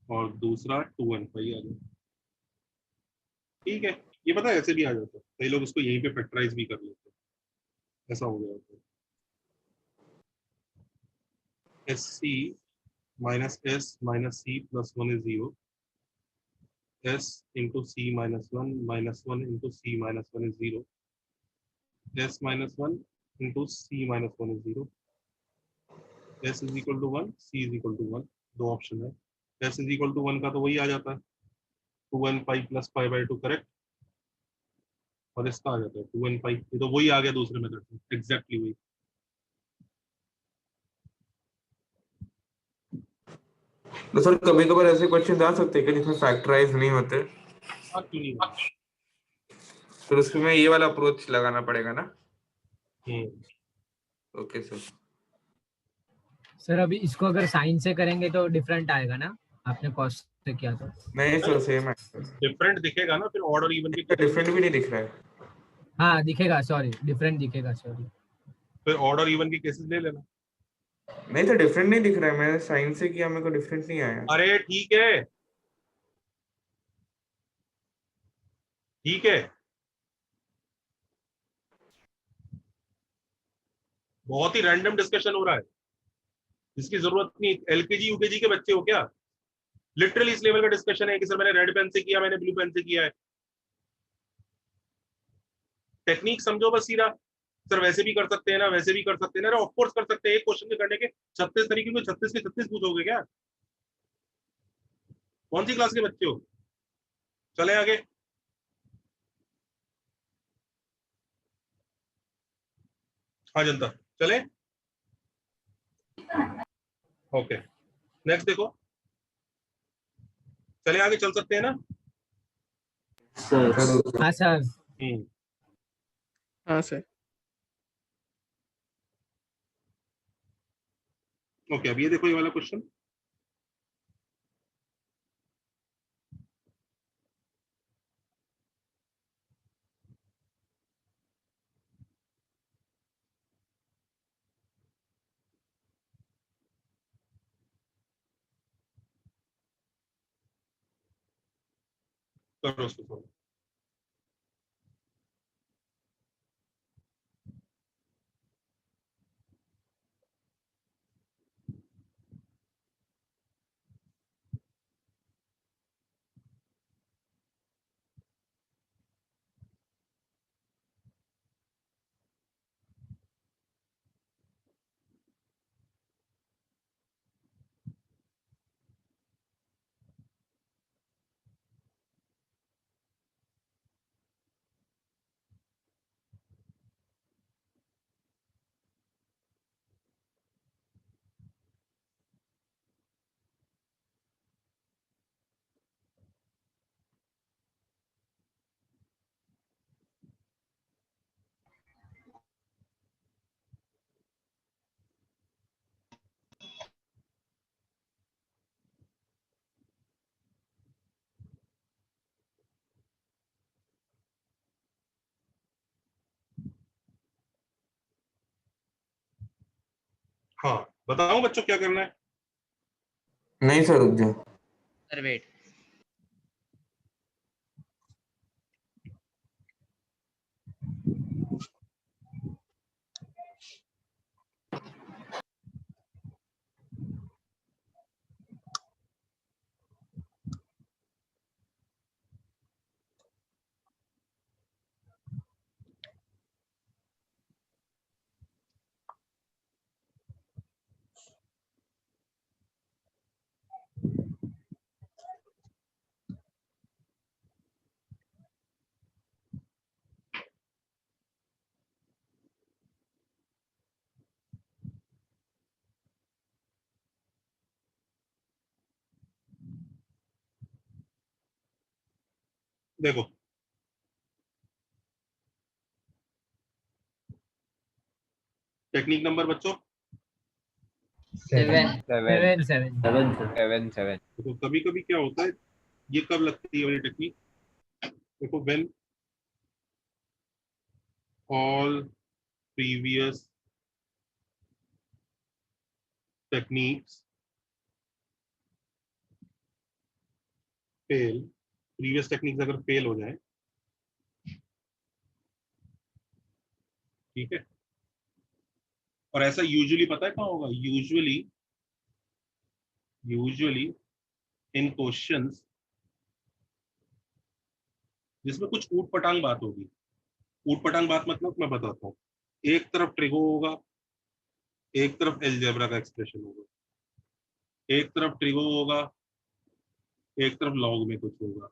और दूसरा 2n पाई आ गया। ठीक है, ये पता है ऐसे भी आ जाता है, कई लोग उसको यहीं पे फैक्टराइज भी कर लेते हैं, ऐसा हो गया होता है। sc minus s minus c plus 1 is 0, s into c minus 1 into c minus 1 is 0, s minus 1 into c minus 1 is 0, s is equal to 1, c is equal to 1। दो ऑप्शन है, s इज इक्वल टू 1 का तो वही आ जाता है 2n pi plus pi by 2, correct. और इसका आ जाता है 2n पाई, ये तो वही आ गया दूसरे मेथड में, एग्जैक्टली वही। तो सर कभी कभार ऐसे क्वेश्चन आ सकते हैं कि जिसमें फैक्टराइज नहीं होते, हाँ क्यों नहीं होता? तो उसमें ये वाला अप्रोच लगाना पड़ेगा ना। Okay sir. सर अभी इसको अगर साइन से करेंगे तो डिफरेंट आएगा ना, आपने कॉस से किया तो? नहीं सर सेम है। डिफरेंट दिखेगा ना फिर ऑड और इवन के, डिफरेंट भी नहीं दिख रहा है। हाँ दिखेगा, सॉरी डिफरेंट दिखेगा, सॉरी। फिर ऑड और इवन के केसेस ले लेना। नहीं तो डिफरेंट नहीं दिख रहा है, मैंने साइन से किया, मेरे को डिफरेंट नहीं आया। अरे ठीक है ठीक है, बहुत ही रैंडम डिस्कशन हो रहा है, इसकी जरूरत नहीं। एलकेजी यूकेजी के बच्चे हो क्या? लिटरली इस लेवल का डिस्कशन है कि सर मैंने रेड पेन से किया, मैंने ब्लू पेन से किया है। टेक्निक समझो बस सीधा। सर वैसे भी कर सकते हैं ना, वैसे भी कर सकते हैं ना, ऑफ कोर्स कर सकते हैं। एक क्वेश्चन के करने के 36 तरीके में 36 के 36 पूछोगे क्या? कौन सी क्लास के बच्चे हो? चले आगे। हाँ जनता चले, ओके नेक्स्ट देखो, चले आगे, चल सकते हैं ना सर? हाँ सर। हाँ सर। ओके अब ये देखो ये वाला क्वेश्चन, करो उसको सॉल्व। हाँ बताओ बच्चों क्या करना है? नहीं सर रुक जाओ सर वेट, देखो टेक्निक नंबर बच्चों 7 तो कभी कभी क्या होता है, ये कब लगती है वाली टेक्निक, देखो when all previous techniques fail, previous techniques अगर फेल हो जाए, ठीक है, और ऐसा यूजुअली पता है कहाँ होगा, यूजुअली इन क्वेश्चंस जिसमें कुछ ऊट पटांग बात होगी। ऊट पटांग बात मतलब मैं बताता हूँ, एक तरफ ट्रिगो होगा, एक तरफ एलजेब्रा का एक्सप्रेशन होगा, एक तरफ ट्रिगो होगा, एक तरफ लॉग में कुछ होगा,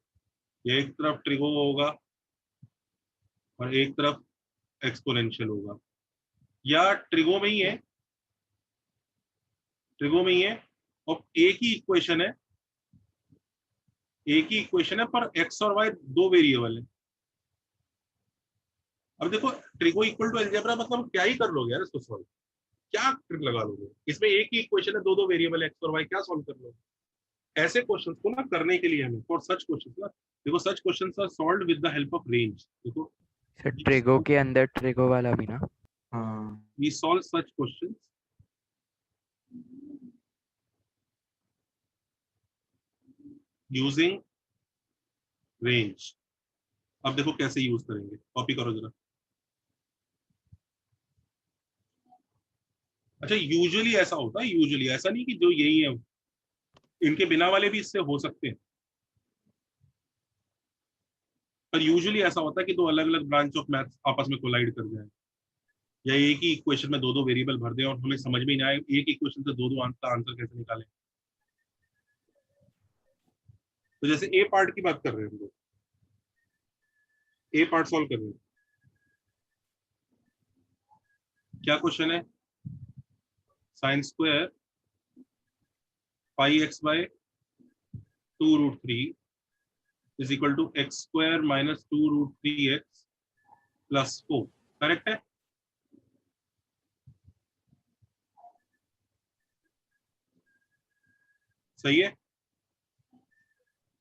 या एक तरफ ट्रिगो होगा और एक तरफ एक्सपोनेंशियल होगा, या ट्रिगो में ही है, ट्रिगो में ही है और एक ही इक्वेशन है, एक ही इक्वेशन है पर एक्स और वाई दो वेरिएबल है। अब देखो ट्रिगो इक्वल टू अलजेब्रा मतलब क्या ही कर लोगे यार इसको सॉल्व, क्या ट्रिक लगा लोगे, इसमें एक ही इक्वेशन है, दो दो वेरिएबल एक्स और वाई, क्या सॉल्व कर लोगे? ऐसे क्वेश्चंस को ना करने के लिए हमें फॉर सच क्वेश्चंस ना, देखो such questions are solved with the help of range. देखो सर ट्रिगो के अंदर ट्रिगो वाला भी ना, हाँ we solve such questions using range. अब देखो कैसे यूज करेंगे, कॉपी करो जरा। अच्छा यूजुअली ऐसा होता है, यूजुअली ऐसा नहीं कि जो यही है, इनके बिना वाले भी इससे हो सकते हैं, पर यूजुअली ऐसा होता है कि दो अलग अलग ब्रांच ऑफ मैथ्स आपस में कोलाइड कर जाए, या एक ही इक्वेशन में दो दो वेरिएबल भर दें और हमें समझ में ही ना आए एक इक्वेशन से दो दो आंसर कैसे निकालें। तो जैसे ए पार्ट की बात कर रहे हैं हम लोग, ए पार्ट सॉल्व कर रहे हैं, क्या क्वेश्चन है? Sine square pi x by 2√3 is equal to x square minus 2√3x plus 4, correct है? सही है?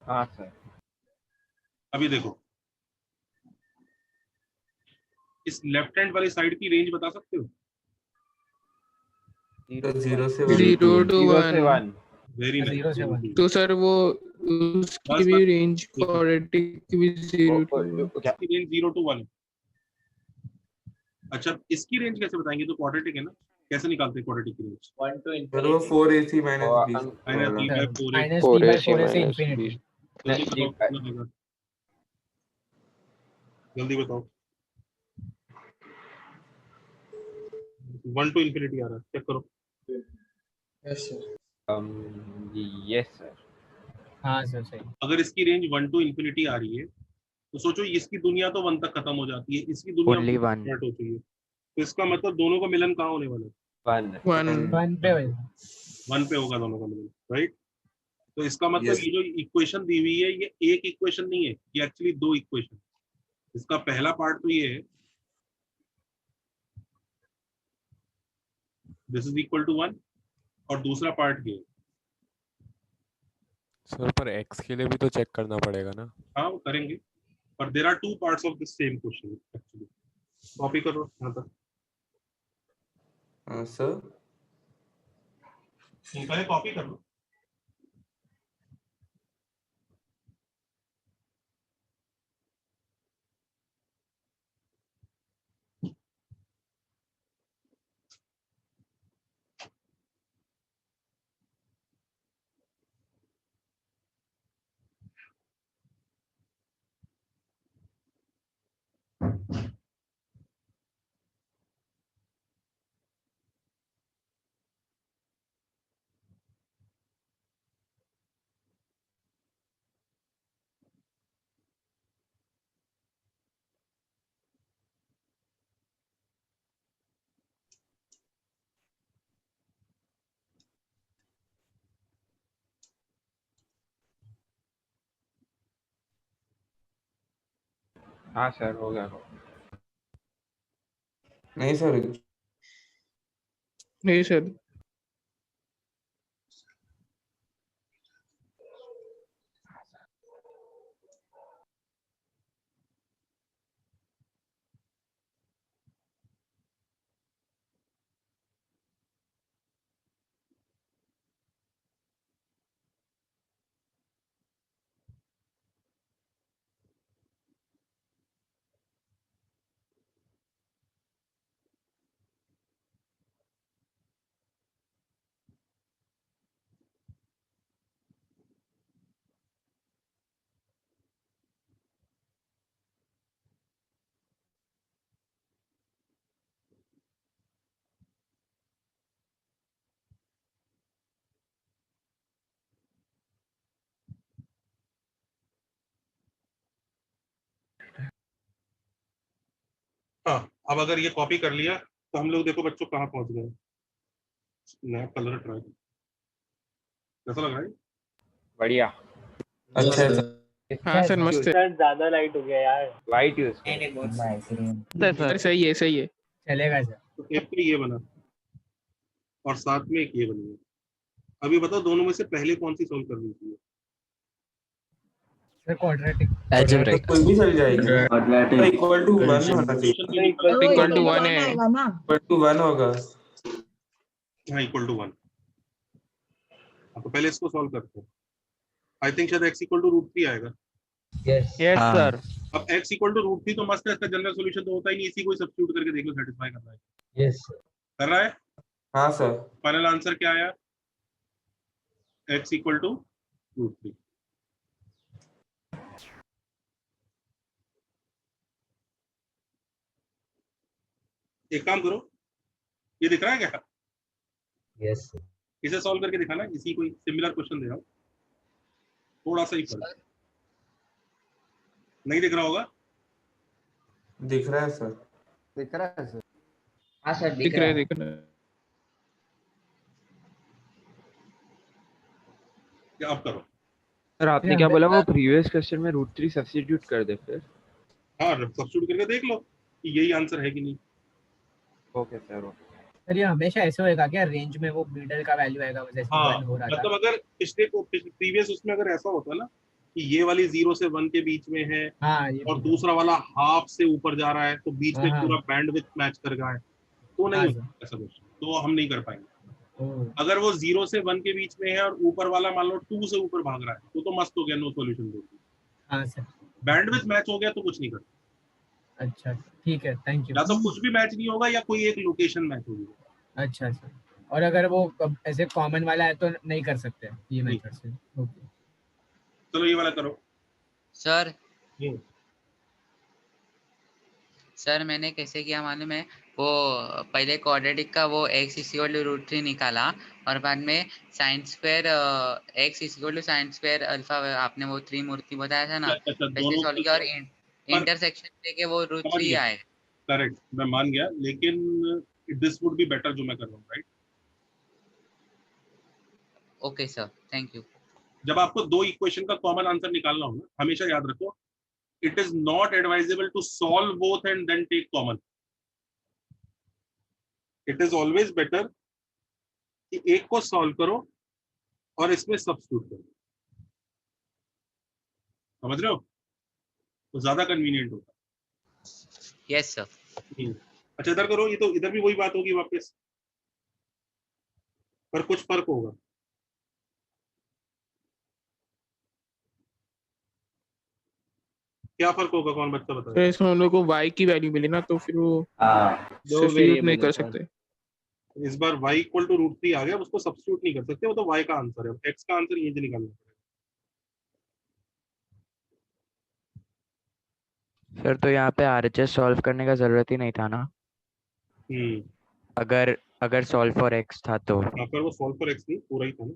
हाँ सर। अभी देखो इस लेफ्ट हैंड वाली साइड की रेंज बता सकते हो? 0 से 0 to 1। 1। Very nice. तो सर वो उसकी भी रेंज क्वाड्रेटिक की भी 0 to 1। इसकी रेंज 0 to 1 है। अच्छा इसकी रेंज कैसे बताएंगे? तो क्वाड्रेटिक है ना, कैसे निकालते हैं क्वाड्रेटिक की रेंज? 1 to चलो 4ac minus b minus b by 4ac जल्दी बताओ। 1 to infinity आ रहा है, चेक करो। Yes sir. Yes sir. हाँ सर सही। अगर इसकी रेंज 1 to infinity आ रही है तो सोचो इसकी दुनिया तो 1 तक खत्म हो जाती है, इसकी दुनिया Only 1 स्टार्ट होती है, तो इसका मतलब दोनों का मिलन कहाँ होने वाला है? 1 पे होगा दोनों का मिलन, राइट? तो इसका मतलब ये जो इक्वेशन दी हुई है ये एक इक्वेशन नहीं है, ये एक्चुअली दो इक्वेशन। इसका पहला पार्ट तो ये है दिस इज इक्वल टू 1 और दूसरा पार्ट ये। सर पर x के लिए भी तो चेक करना पड़ेगा ना। हाँ वो करेंगे, पर there are two parts of this same question actually. Copy करो यहाँ तक। सर पहले कॉपी कर लो। हाँ सर हो गया। नहीं सर नहीं सर। हाँ, अब अगर ये कॉपी कर लिया तो हम लोग देखो बच्चों कहाँ पहुंच गए। नया कलर ट्राई, कैसा लग रहा है? बढ़िया। अच्छा है हाँ सर मस्त है। सर ज्यादा लाइट हो गया यार। वाइट यूज सर सही है सही है। चलेगा सर। तो एक पे ये बना और साथ में एक ये बनी है। अभी बताओ दोनों में से पहले कौन सी सॉल्व करनी चाहिए? सर क्वाड्रेटिक अलजेब्रिक कोई भी चल जाएगी। इक्वल टू 1 होना चाहिए। इक्वल टू 1 है। इक्वल टू 1 होगा। हाँ, इक्वल टू 1। तो पहले इसको सॉल्व करते हैं। आई थिंक शायद x इक्वल टू √3 आएगा। यस यस हाँ। सर। अब x इक्वल टू √3 तो मस्त है, इसका जनरल सॉल्यूशन तो होता ही नहीं, इसी को सब्स्टिट्यूट करके देख लो, सेटिस्फाई कर रहा है। यस कर रहा है। हाँ सर। फाइनल आंसर क्या आया? x equal to √3। एक काम करो, ये दिख रहा है क्या? यस इसे सॉल्व करके दिखाना, इसी कोई सिमिलर क्वेश्चन दे रहा हूँ, थोड़ा सा ही फर्क। नहीं दिख रहा होगा? दिख रहा है सर। दिख रहा है सर। हाँ सर दिख रहा है दिख रहा है। क्या आप करो? सर आपने क्या बोला, वो प्रीवियस क्वेश्चन में √3 सब्स्टिट्यूट कर दे फिर? हाँ, सब्स्टिट्यूट करके देख लो कि यही आंसर है कि नहीं। Okay sir. सर ये हमेशा ऐसे होएगा क्या, रेंज में वो मिडल का वैल्यू आएगा जैसे हाँ, 1 हो रहा था? मतलब अगर प्रीवियस उसमें अगर ऐसा होता ना कि ये वाली 0 से 1 के बीच में है, हाँ, ये और दूसरा वाला हाफ से ऊपर जा रहा है, तो बीच में हाँ, पूरा बैंडविड्थ मैच कर रहा है, तो नहीं हाँ, होता ऐसा कुछ, तो हम नहीं कर पाएंगे। ओह, अगर वो 0 से 1 के बीच में है और ऊपर वाला मान लो 2 से ऊपर भाग रहा है, तो मस्त हो गया, नो सॉल्यूशन दो। हाँ सर। बैंडविड्थ मैच हो गया तो कुछ नहीं करता। अच्छा ठीक है, थैंक यू। या तो कुछ भी मैच नहीं होगा या कोई एक लोकेशन मैच होगी। अच्छा सर, और अगर वो ऐसे कॉमन वाला है तो नहीं कर सकते ये मेथड से? ओके चलो ये वाला करो। सर सर मैंने कैसे किया मालूम है, वो पहले क्वाड्रेटिक का वो x इक्वल टू √3 निकाला, और बाद में sine square x equal to sine square alpha, आपने वो त्रिमूर्ति बताया था ना, वैसे सॉल्व किया और इंटरसेक्शन लेके वो √3 आए। करेक्ट, मैं मान गया, लेकिन दिस वुड बी बेटर जो मैं कर रहा हूँ, right? Okay sir, thank you. जब आपको दो इक्वेशन का कॉमन आंसर निकालना हो ना, हमेशा याद रखो, it is not advisable to solve both and then take common. It is always better कि एक को सॉल्व करो और इसमें सब्स्टिट्यूट करो, समझ रहे हो? तो ज्यादा कन्वीनियंट होता है। Yes sir. अच्छा इधर करो, ये तो इधर भी वही बात होगी वापस, पर कुछ फर्क होगा। क्या फर्क होगा, कौन बच्चा तो बताए? इसमें हम लोग को y की वैल्यू मिली ना, तो फिर वो दो सब्स्टिट्यूट नहीं वेरिएबल कर है सकते। इस बार y इक्वल टू √3 आ गया, उसको सब्स्टिट्यूट नहीं कर सकते, वो तो y का आंसर है, x का आंसर यहीं से निकालना पड़ेगा। सर तो यहाँ पे RHS सॉल्व करने का जरूरत ही नहीं था ना? अगर अगर सॉल्व फॉर x था तो। पर वो सॉल्व फॉर x नहीं, पूरा ही था ना।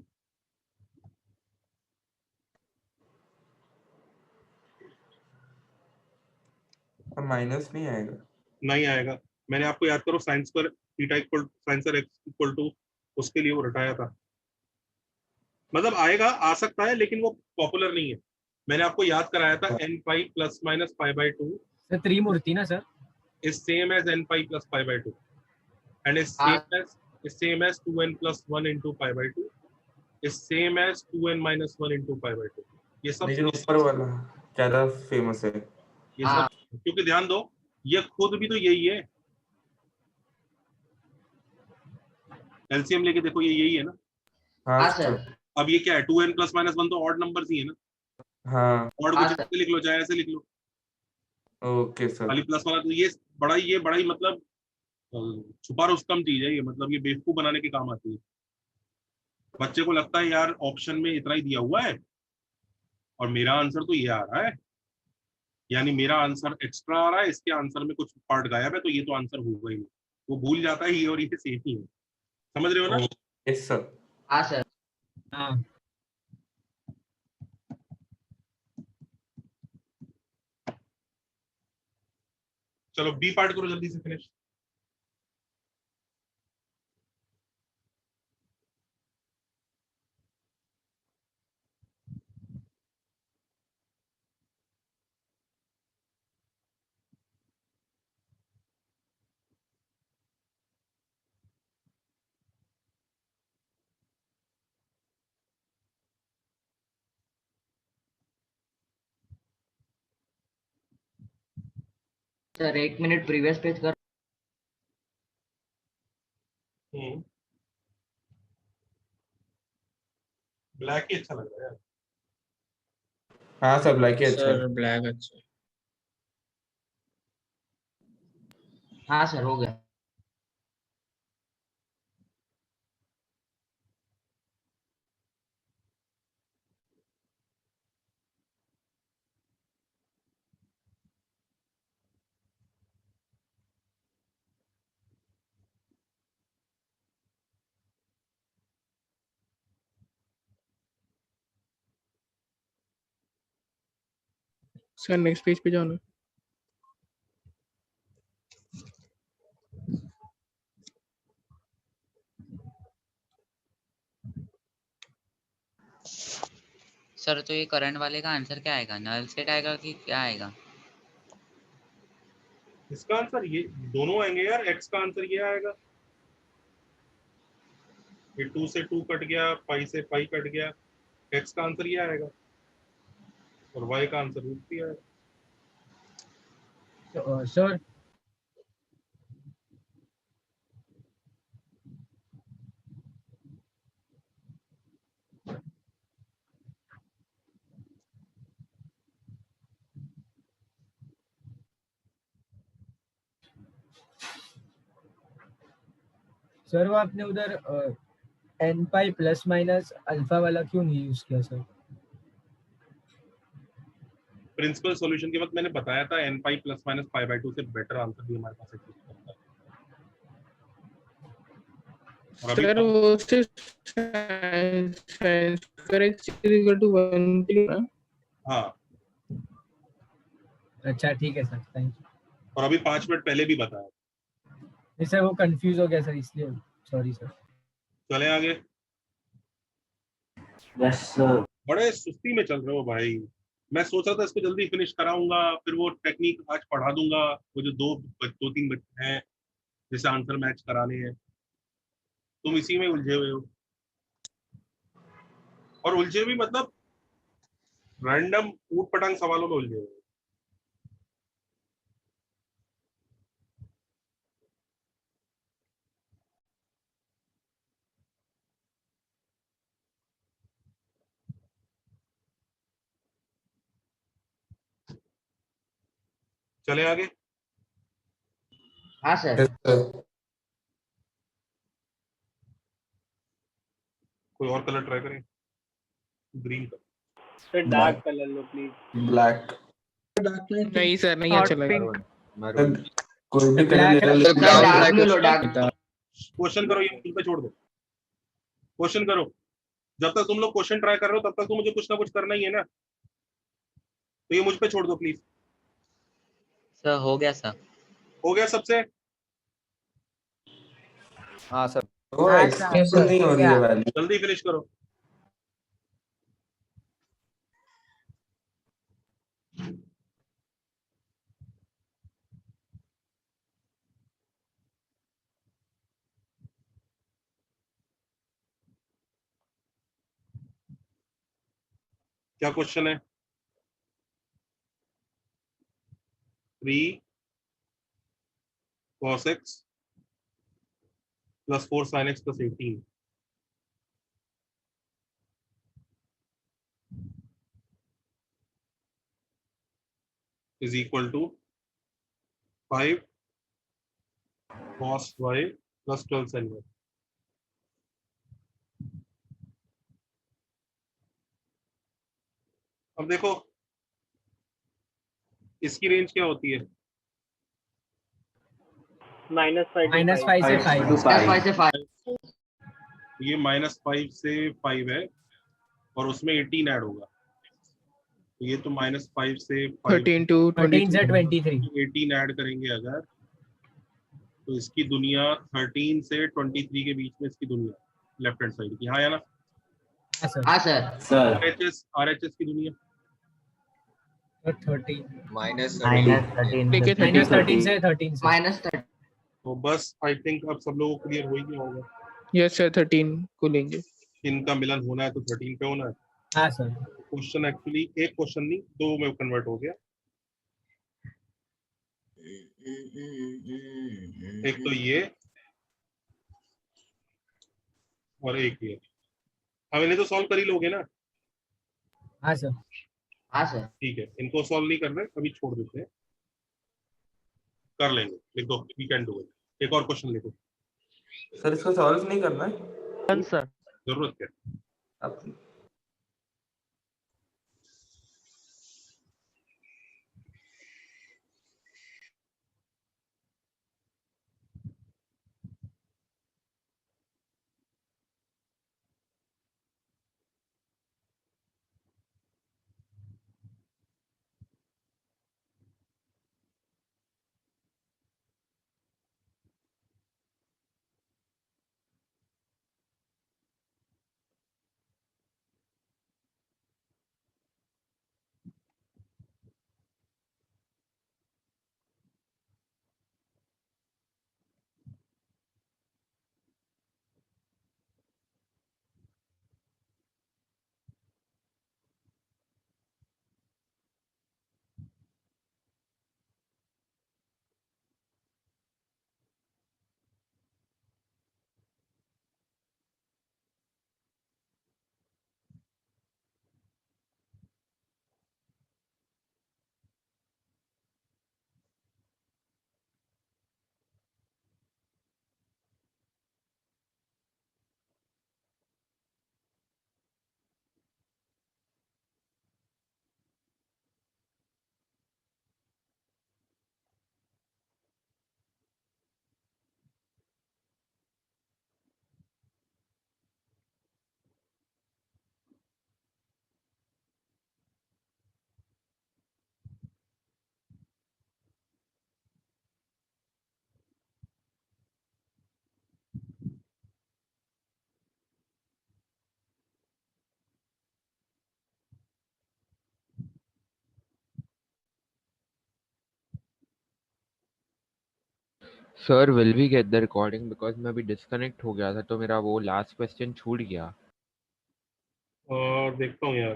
माइनस नहीं आएगा। नहीं आएगा, मैंने आपको याद करो sine square theta equal sine square x equal to, उसके लिए वो रटाया था। मतलब आएगा, आ सकता है, लेकिन वो पॉपुलर नहीं है। मैंने आपको याद कराया था n pi plus minus pi by 2 sir Trimurti ना sir, is same as n pi plus pi by 2 and is same as 2n plus 1 into pi by 2 is same as 2n minus 1 into pi by 2। ये सब लेकिन ऊपर वाला ज्यादा famous है। ये सब क्योंकि ध्यान दो, ये खुद भी तो यही है। एलसीएम लेके देखो, ये यही है ना। हाँ सर। अब ये क्या है, 2n plus minus 1 तो ऑड नंबर्स ही है ना। हाँ ऑड को जितने लिख लो, चाहे ऐसे लिख लो। Okay sir. खाली प्लस वाला तो ये बड़ा ही मतलब छुपा रुस्तम चीज है ये, मतलब ये बेवकूफ बनाने के काम आती है। बच्चे को लगता है यार ऑप्शन में इतना ही दिया हुआ है और मेरा आंसर तो ये आ रहा है, यानी मेरा आंसर एक्स्ट्रा आ रहा है, इसके आंसर में कुछ पार्ट गायब है, तो ये तो आंसर होगा ही नहीं। वो भूल जाता है ये और ये सेम ही है। समझ रहे हो ना? Yes sir. हाँ सर। हाँ चलो बी पार्ट करो जल्दी से finish. Sir 1 minute previous page कर। ब्लैक ही अच्छा लग रहा है यार। हाँ सर ब्लैक ही अच्छा है। सर ब्लैक अच्छा है। हाँ सर हो गया। सर नेक्स्ट पेज पे जाओ ना। सर तो ये करंट वाले का आंसर क्या आएगा, नल सेट आएगा कि क्या आएगा? इसका आंसर ये दोनों आएंगे यार। एक्स का आंसर ये आएगा, ये 2 से 2 कट गया, पाई से पाई कट गया, एक्स का आंसर ये आएगा और वाई का आंसर रूट 3 आएगा। सर सर वो आपने उधर n pi plus minus alpha वाला क्यों नहीं यूज किया सर? प्रिंसिपल सॉल्यूशन के वक्त मैंने बताया था n pi plus minus pi by 2 से बेटर आंसर भी हमारे पास एग्जिस्ट करता है। और अभी सर वो सिर्फ x इक्वल टू 1 ना। हाँ अच्छा ठीक है सर, थैंक यू। और अभी 5 मिनट पहले भी बताया। नहीं सर वो कंफ्यूज हो गया सर, इसलिए सॉरी सर। चले आगे। Yes sir. बड़े सुस्ती में चल रहे हो भाई। मैं सोच रहा था इसको जल्दी फिनिश कराऊंगा, फिर वो टेक्निक आज पढ़ा दूंगा। वो जो दो तीन बच्चे हैं जिसे आंसर मैच कराने हैं, तुम इसी में उलझे हुए हो। और उलझे भी मतलब रैंडम ऊट पटांग सवालों में उलझे हुए हो। चले आगे। हाँ सर। कोई और कलर ट्राई करें, ग्रीन का। Sir dark colour low please. Black. नहीं सर नहीं अच्छा लगा। कोई भी कलर ले लो। क्वेश्चन करो, ये मुझ पे छोड़ दो। क्वेश्चन करो। जब तक तुम लोग क्वेश्चन ट्राई कर रहे हो तब तक तो मुझे कुछ ना कुछ करना ही है ना, तो ये मुझ पे छोड़ दो प्लीज। सर हो गया सर। हो गया सबसे? हाँ सर। वो एक्सप्रेशन नहीं हो रही है वैल्यू। जल्दी फिनिश करो। क्या क्वेश्चन है? 3 cos x plus 4 sin x plus 18 is equal to 5 cos y plus 12 sin y। अब देखो इसकी रेंज क्या होती है? -5 से 5। ये -5 से 5 है और उसमें 18 ऐड होगा, तो ये तो -5 से 5 13 to 13 से 23 23 18 ऐड करेंगे अगर, तो इसकी दुनिया 13 से 23 के बीच में इसकी दुनिया लेफ्ट हैंड साइड की, हाँ या ना? हाँ सर हाँ सर सर आरएचएस की दुनिया 13 -13 देखिए -13 13 से 13 से -13 तो बस आई थिंक अब सब लोगों को क्लियर हो ही गया होगा। यस सर 13 को लेंगे। इनका मिलन होना है तो 13 पे होना है। हाँ सर क्वेश्चन एक्चुअली एक क्वेश्चन नहीं, दो में कन्वर्ट हो गया। एक तो ये और एक ये, अब इन्हें तो सॉल्व कर ही लोगे ना? हाँ सर हाँ सर ठीक है, इनको सॉल्व नहीं कर रहे, अभी छोड़ देते हैं, कर लेंगे। लिखो वी कैन डू इट। एक और क्वेश्चन लिखो। सर इसको सॉल्व नहीं करना है, सर जरूरत क्या? अब sir will we get the recording because मैं अभी डिस्कनेक्ट हो गया था तो मेरा वो लास्ट क्वेश्चन छूट गया। और देखता हूँ यार,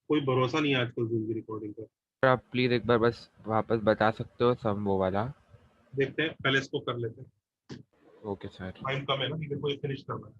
कोई भरोसा नहीं है आजकल जूम की रिकॉर्डिंग का। सर आप प्लीज एक बार बस वापस बता सकते हो सम वो वाला। देखते हैं, पहले इसको कर लेते हैं। Okay sir. टाइम कम है ना, मेरे को ये फिनिश करना है।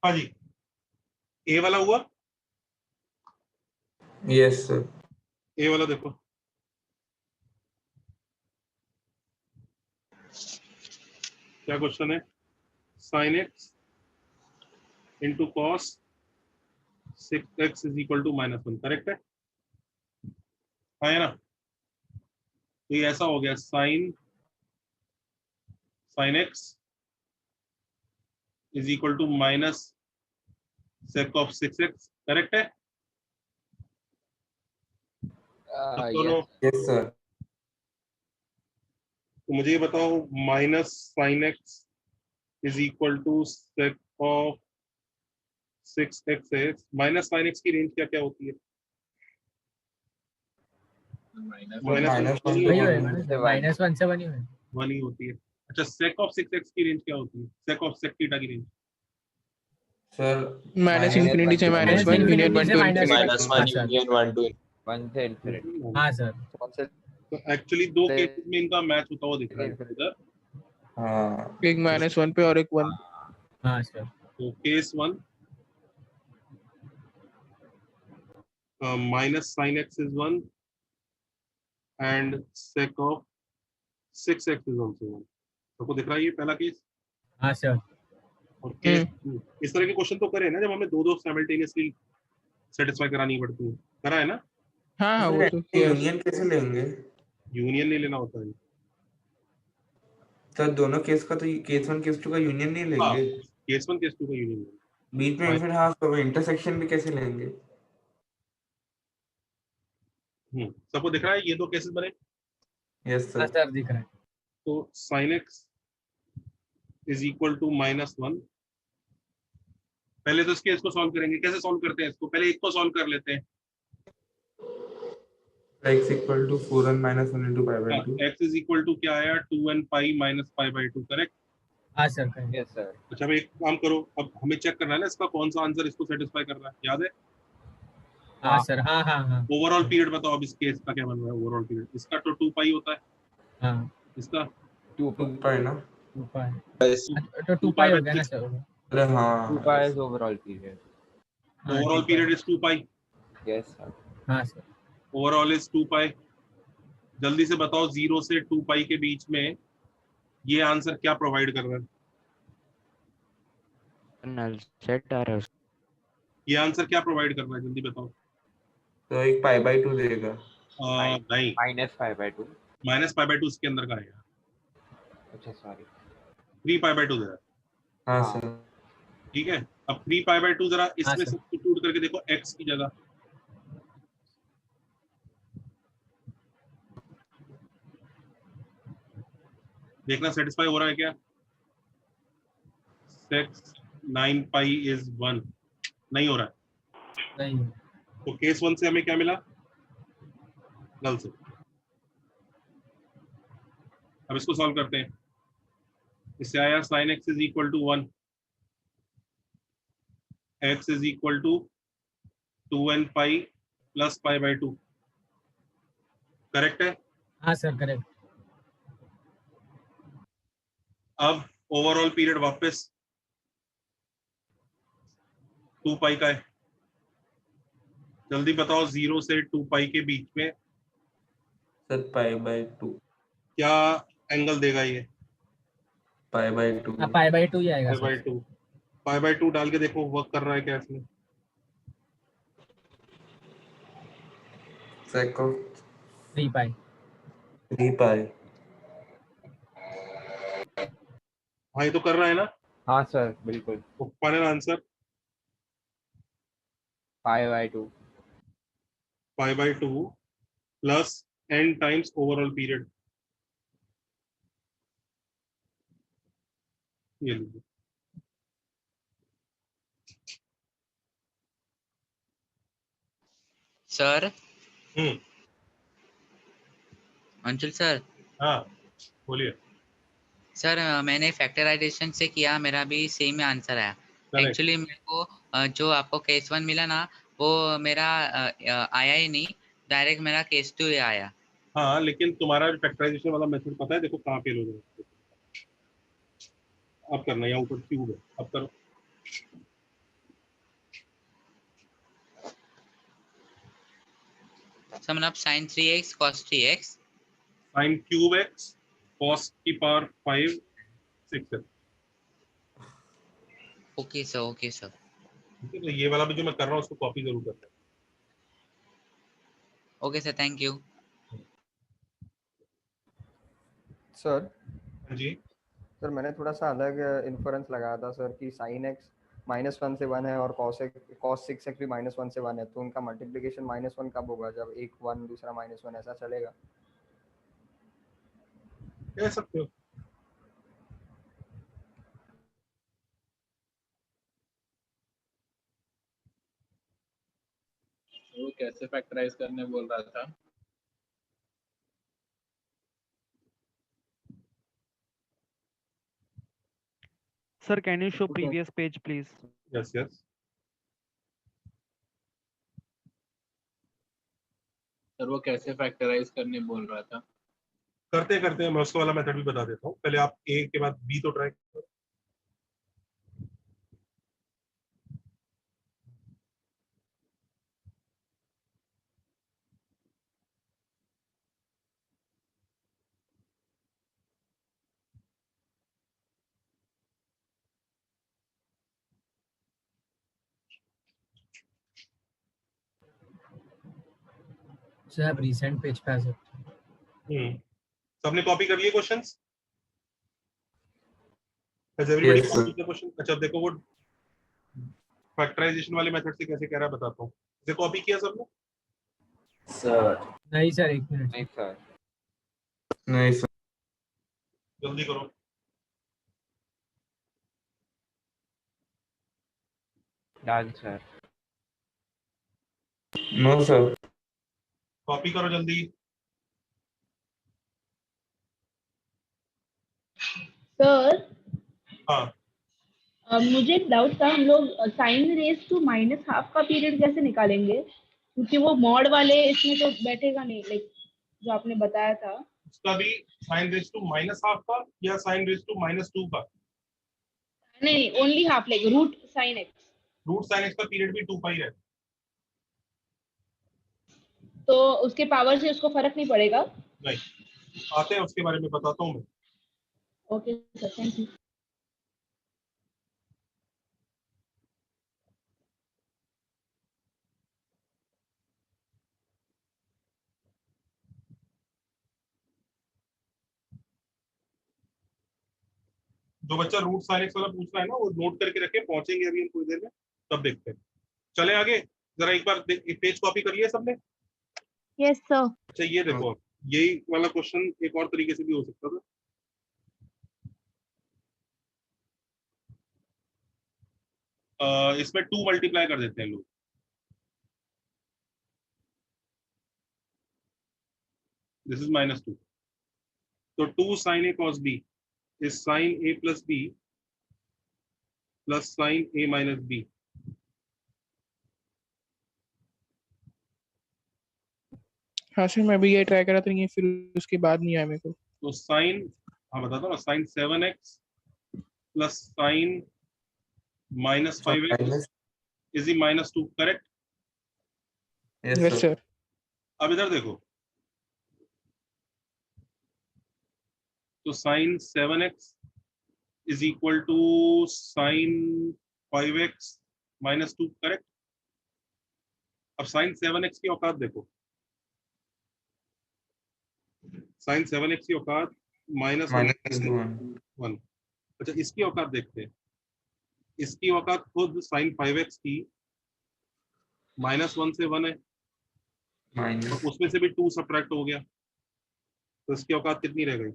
हाँ जी, ए वाला हुआ, यस सर। ए वाला देखो, क्या क्वेश्चन है, sin x into cos 6x is equal to -1, correct है? हाँ है ना? तो ये ऐसा हो गया, sin x is equal to minus sec of 6x, correct है? दोनों यस सर। तो मुझे ये बताओ, minus sin x is equal to sec of 6x है, माइनस sin x की रेंज क्या क्या होती है? -1 से 1 ही है। 1 ही होती है। अच्छा, sec ऑफ 6x की रेंज क्या होती है? sec ऑफ sec थीटा की रेंज सर माइनस इंफिनिटी से -1 यूनियन 1 टू -1 यूनियन 1 टू 1 से इन्फिनिटी। हाँ सर। तो एक्चुअली दो केसेस में इनका मैच होता हुआ दिख रहा है इधर। हाँ, एक -1 पे और एक 1। हाँ सर। तो case 1 minus sin x is 1 and sec of 6x is also 1। सबको दिख रहा है ये पहला केस? हाँ सर। और केस इस तरह के क्वेश्चन तो करे ना जब हमें दो साइमल्टेनियसली सेटिस्फाई करानी पड़ती है, करा है ना? हाँ वो तो यूनियन कैसे लेंगे? यूनियन नहीं लेना होता है सर दोनों केस का तो केस 1 केस 2 का यूनियन नहीं लेंगे? केस 1 केस 2 का यूनियन बीच में फिर हाँ तो इंटरसेक्शन भी कैसे लेंगे? सबको दिख रहा है ये दो केसेस बने? यस हाँ सर। सर दिख रहा है। तो sin x is equal to -1। पहले तो इसके इसको सॉल्व करेंगे, कैसे सॉल्व करते हैं इसको? पहले एक को सॉल्व कर लेते हैं। x equal to 4n - 1 into pi by 2। x is equal to क्या आया? 2n pi minus pi by 2, correct? हाँ सर करेक्ट। Yes sir. अच्छा, अब एक काम करो, अब हमें चेक करना है ना इसका कौन सा आंसर इसको सेटिस्फाई कर रहा है, याद है? हाँ सर। हाँ हाँ हाँ। ओवरऑल पीरियड बताओ अब इस केस का क्या बन रहा है? ओवरऑल पीरियड इसका तो 2 पाई होता है। हाँ इसका 2 पाई ना? 2 पाई तो 2 पाई हो गया ना सर? अरे हाँ 2 pi is overall period. Overall period is 2 pi. Yes sir. हाँ सर। ओवरऑल इज 2 पाई। जल्दी से बताओ 0 से 2 पाई के बीच में ये आंसर क्या प्रोवाइड कर रहा है? नल सेट आ रहा है। ये आंसर क्या प्रोवाइड कर रहा है, जल्दी बताओ। तो एक पाई बाई 2 देगा। नहीं, -π/2। -π/2 इसके अंदर का आएगा। अच्छा सॉरी, 3π/2 दे रहा है। हाँ सर। ठीक है, अब 3π/2 जरा इसमें सर। सब्स्टिट्यूट करके देखो x की जगह। देखना सेटिस्फाई हो रहा है क्या? 9 पाई इज 1 नहीं हो रहा है। नहीं। तो केस 1 से हमें क्या मिला? नल से। अब इसको सॉल्व करते हैं। इससे आया sin x is equal to 1, x is equal to 2n pi plus pi by 2, correct है? हाँ सर करेक्ट। अब ओवरऑल पीरियड वापस 2 पाई का है। जल्दी बताओ 0 से 2 पाई के बीच में सर पाई बाई 2। क्या एंगल देगा ये? पाई बाई 2। हाँ पाई बाई 2 ही आएगा पाई बाई 2। पाई बाई 2 डाल के देखो वर्क कर रहा है क्या इसमें? sec of 3 पाई। 3 पाई। हाँ ये तो कर रहा है ना? हाँ सर बिल्कुल। तो final answer π/2। Pi by 2 plus n times overall period. ये लीजिए। Sir Anshul sir. हाँ बोलिए। सर मैंने फैक्टराइजेशन से किया, मेरा भी सेम आंसर आया। एक्चुअली मेरे को जो आपको केस 1 मिला ना वो मेरा आया ही नहीं, डायरेक्ट मेरा केस 2 ही आया। हाँ लेकिन तुम्हारा फैक्टराइजेशन वाला मेथड पता है? देखो कहाँ फेल हो जाए। अब करना, यहाँ ऊपर क्यूब है, अब करो। सर मतलब sin 3x cos 3x sin cube x cos की पावर 5 6 है। Okay sir, okay sir. ठीक है, तो ये वाला भी जो मैं कर रहा हूँ उसको कॉपी जरूर करना। Okay sir, thank you. Sir ji sir, मैंने थोड़ा सा अलग इन्फरेंस लगाया था सर कि sin x -1 से 1 है और cos 6x भी -1 से 1 है, तो उनका मल्टीप्लिकेशन -1 कब होगा, जब एक 1 दूसरा -1, ऐसा चलेगा? कह सकते हो। वो कैसे फैक्टराइज करने बोल रहा था? Sir, can you show previous page, please? Yes, yes. Sir वो कैसे फैक्टराइज करने बोल रहा था? करते करते मैं उसका वाला मेथड भी बता देता हूँ। पहले आप ए के बाद बी तो ट्राई करो। सर आप रिसेंट पेज पे आ सकते हैं। सबने कॉपी कर लिए questions? Has everybody copied the question? अच्छा देखो वो फैक्टराइजेशन वाले मेथड से कैसे कह रहा है बताता हूँ। इसे कॉपी किया सबने? सर नहीं सर, एक मिनट। नहीं सर, नहीं सर। जल्दी करो। Done sir. No sir. Copy करो जल्दी। सर हाँ मुझे एक डाउट था, हम लोग साइन रेज टू -1/2 का पीरियड कैसे निकालेंगे, क्योंकि वो मॉड वाले इसमें तो बैठेगा नहीं, लाइक जो आपने बताया था। उसका भी साइन रेज टू -1/2 का या साइन रेज टू -2 का? नहीं, only half, like root sine x. Root sine x का पीरियड भी 2 पाई है। तो उसके पावर से उसको फर्क नहीं पड़ेगा? नहीं, आते हैं उसके बारे में बताता हूँ मैं। Okay sir, thank you. जो बच्चा रूट साइन एक्स वाला पूछ रहा है ना वो नोट करके रखे, पहुंचेंगे अभी हम थोड़ी देर में, तब देखते हैं। चले आगे, जरा एक बार एक पेज कॉपी कर लिया सबने? Yes sir. अच्छा ये देखो, यही वाला क्वेश्चन एक और तरीके से भी हो सकता था। इसमें 2 मल्टीप्लाई कर देते हैं लोग। दिस इज -2, तो 2 sin a cos b is sin a plus b plus sin a minus b। हाँ सर, मैं भी ये ट्राई करा था, लेकिन फिर उसके बाद नहीं आया मेरे को। तो साइन, हाँ बताता हूँ, sine 7x plus sine -5x is e -2, correct? Yes sir. अब इधर देखो, तो sine 7x is equal to sine 5x -2, करेक्ट? अब साइन 7x की औकात देखो, साइन 7x की औकात -1। अच्छा इसकी औकात देखते हैं, इसकी औकात खुद साइन 5x की -1 से 1 है, और उसमें से भी 2 सब्ट्रैक्ट हो गया, तो इसकी औकात कितनी रह गई?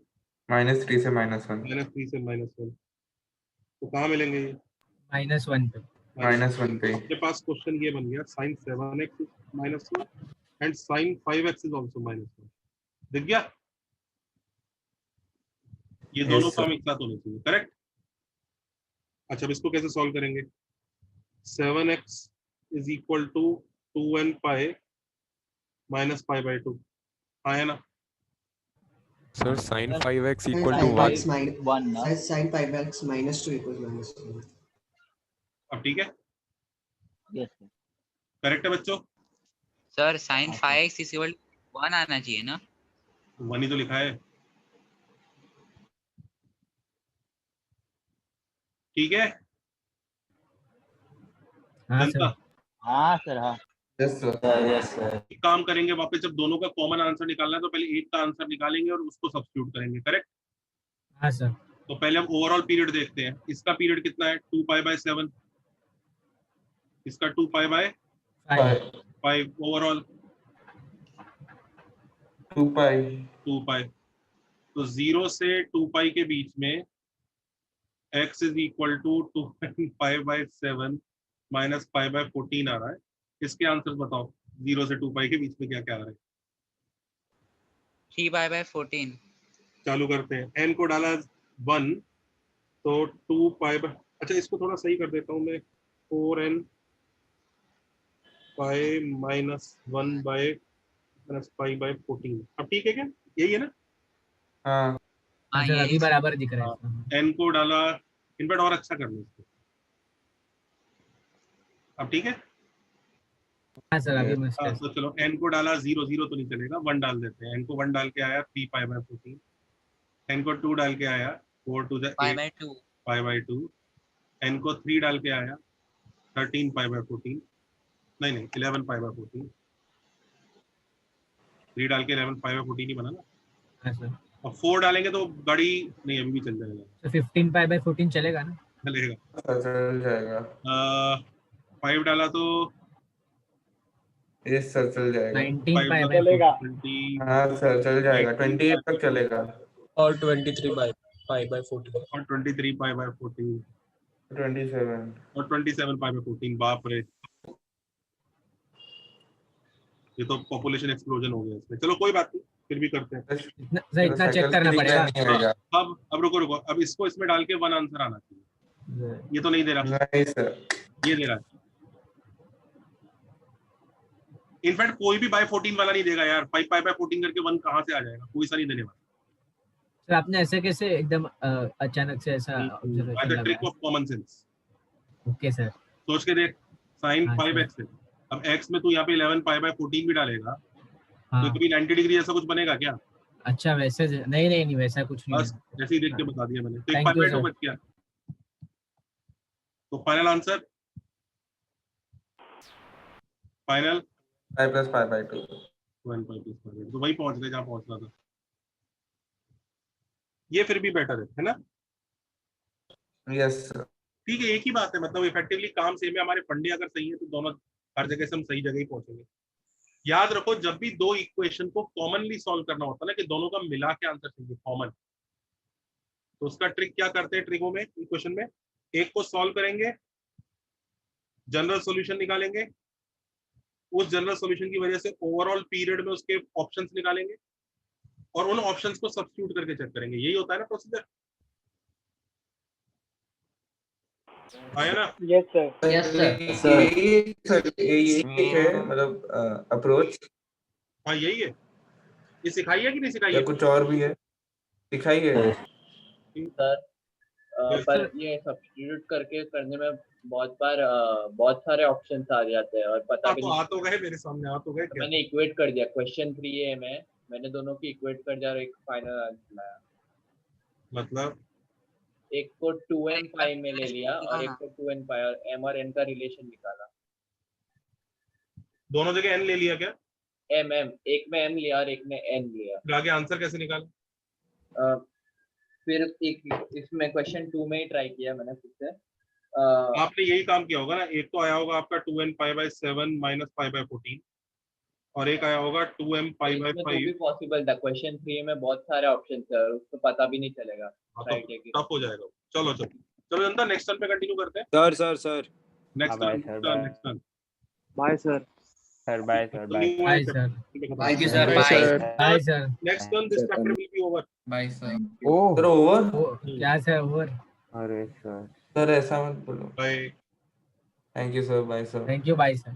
-3 से -1। -3 से -1। तो कहाँ मिलेंगे ये? -1 पे। -1 पे। आपके पास क्वेश्चन ये बन गया, sine 7x -1 and sine 5x is also -1। दिख गया? ये दोनों काम एक साथ होने चाहिए, करेक्ट? अच्छा अब इसको कैसे सॉल्व करेंगे? 7x is equal to 2n पाई -π/2 आया ना? Sir sin 5x equal to 1 ना? sin 5x -2 equals -1। अब ठीक है? यस करेक्ट है बच्चों? Sir sin 5x is equal 1 आना चाहिए ना? 1 ही तो लिखा है। ठीक है हाँ जनता? सर। हाँ सर हाँ यस सर। एक काम करेंगे, वापस जब दोनों का कॉमन आंसर निकालना है तो पहले एक का आंसर निकालेंगे और उसको सब्स्टिट्यूट करेंगे, करेक्ट? हाँ सर। तो पहले हम ओवरऑल पीरियड देखते हैं। इसका पीरियड कितना है? 2π/7। इसका 2π/5 ओवरऑल 2π। तो 0 से 2π के बीच में x is equal to 2π/7 minus π/14 आ रहा है। इसके आंसर बताओ, 0 से 2π के बीच में क्या क्या आ रहा है? 3π/14। चालू करते हैं। n को डाला 1 तो 2π, अच्छा इसको थोड़ा सही कर देता हूँ मैं, 4n पाई माइनस 1/-π/14। अब ठीक है क्या? यही है ना? हाँ सर अभी बराबर दिख रहा है। n को डाला, इनवर्ट और अच्छा करना इसको। अब ठीक है? हाँ सर अभी मस्त है। तो चलो n को डाला 0 तो नहीं चलेगा, 1 डाल देते हैं। n को 1 डाल के आया 3π/14। n को 2 डाल के आया 4 to the 8 π/2। n को 3 डाल के आया 13π/14, नहीं 11π/14। 3 डाल के 11π/14 ही बना ना? हाँ सर। और 4 डालेंगे तो गाड़ी नहीं, अभी भी चल जाएगा। तो 15π/14 चलेगा ना? चलेगा, चल जाएगा। 5 डाला तो यस सर चल जाएगा। 19π/14 चलेगा। हाँ सर चल जाएगा, 28 तक चलेगा। और 23π/14 और 23π/14 27 और 27π/14। बाप रे, ये तो पॉपुलेशन एक्सप्लोजन हो गया इसमें। चलो कोई बात नहीं, फिर भी करते हैं। इतना चेक करना पड़ेगा। अब रुको, अब इसको इसमें डाल के 1 आंसर आना चाहिए। ये तो नहीं दे रहा। नहीं सर, ये दे रहा है। इनफैक्ट कोई भी बाय 14 वाला नहीं देगा यार। 5π/14 करके 1 कहाँ से आ जाएगा? कोई सा नहीं देने वाला। सर आपने ऐसे कैसे एकदम अचानक से ऐसा ऑब्जर्वेशन लगाया? Trick of common sense. Okay sir. सोच के देख, sin 5x है। अब x में तू यहाँ पे 11π/14 भी डालेगा तो कभी 90 डिग्री ऐसा कुछ बनेगा क्या? अच्छा वैसे नहीं वैसा कुछ नहीं। बस ऐसे ही देख के बता दिया मैंने। तो 1π/2 बच गया। तो फाइनल आंसर, फाइनल 5 + 5/2 1π+5, तो वही पहुंच गए जहाँ पहुंचना था। ये फिर भी बेटर है ना? Yes sir. ठीक है, एक ही बात है, मतलब इफेक्टिवली काम सेम है। हमारे फंडे अगर सही है तो दोनों हर जगह से हम सही जगह ही पहुंचेंगे। याद रखो, जब भी दो इक्वेशन को कॉमनली सॉल्व करना होता है ना, कि दोनों का मिला के आंसर चाहिए कॉमन, तो उसका ट्रिक क्या करते हैं ट्रिकों में, इक्वेशन में? एक को सॉल्व करेंगे, जनरल सॉल्यूशन निकालेंगे, उस जनरल सॉल्यूशन की वजह से ओवरऑल पीरियड में उसके ऑप्शंस निकालेंगे और उन ऑप्शंस को सब्स्टिट्यूट करके चेक करेंगे। यही होता है ना प्रोसीजर? आया ना? Yes sir. यस सर यही है मतलब अप्रोच। हाँ यही है। ये सिखाई है कि नहीं सिखाई या है? कुछ और भी है? सिखाई है सर पर ये सब्स्टिट्यूट करके करने में बहुत सारे ऑप्शंस आ जाते हैं और पता भी तो नहीं। आ तो गए मेरे सामने, आ तो गए क्या? मैंने इक्वेट कर दिया, क्वेश्चन 3A में मैंने दोनों की इक्वेट कर दिया और एक फाइनल आंसर लाया। मतलब एक को 2n पाई में ले लिया और एक को 2n पाई और m और n का रिलेशन निकाला। दोनों जगह n ले लिया क्या? m एक में m लिया और एक में n लिया। फिर आगे आंसर कैसे निकाला? फिर इसमें क्वेश्चन 2 में ही ट्राई किया मैंने खुद से। आपने यही काम किया होगा ना। एक तो आया होगा आपका 2n π/7 माइनस π/14 और एक आया होगा 2m π/5। भी पॉसिबल था। क्वेश्चन 3 में बहुत सारे ऑप्शन थे और उसको पता भी नहीं चलेगा। टफ हो जाएगा। चलो जनता, नेक्स्ट टर्न पे कंटिन्यू करते हैं। Sir next turn. Bye sir. Bye sir. Bye sir. Thank you sir. Bye sir. Next turn this chapter will be over. Bye sir. Sir over? क्या सर ओवर? अरे sir sir ऐसा मत बोलो। Bye. Thank you sir. Bye sir. Thank you bye sir.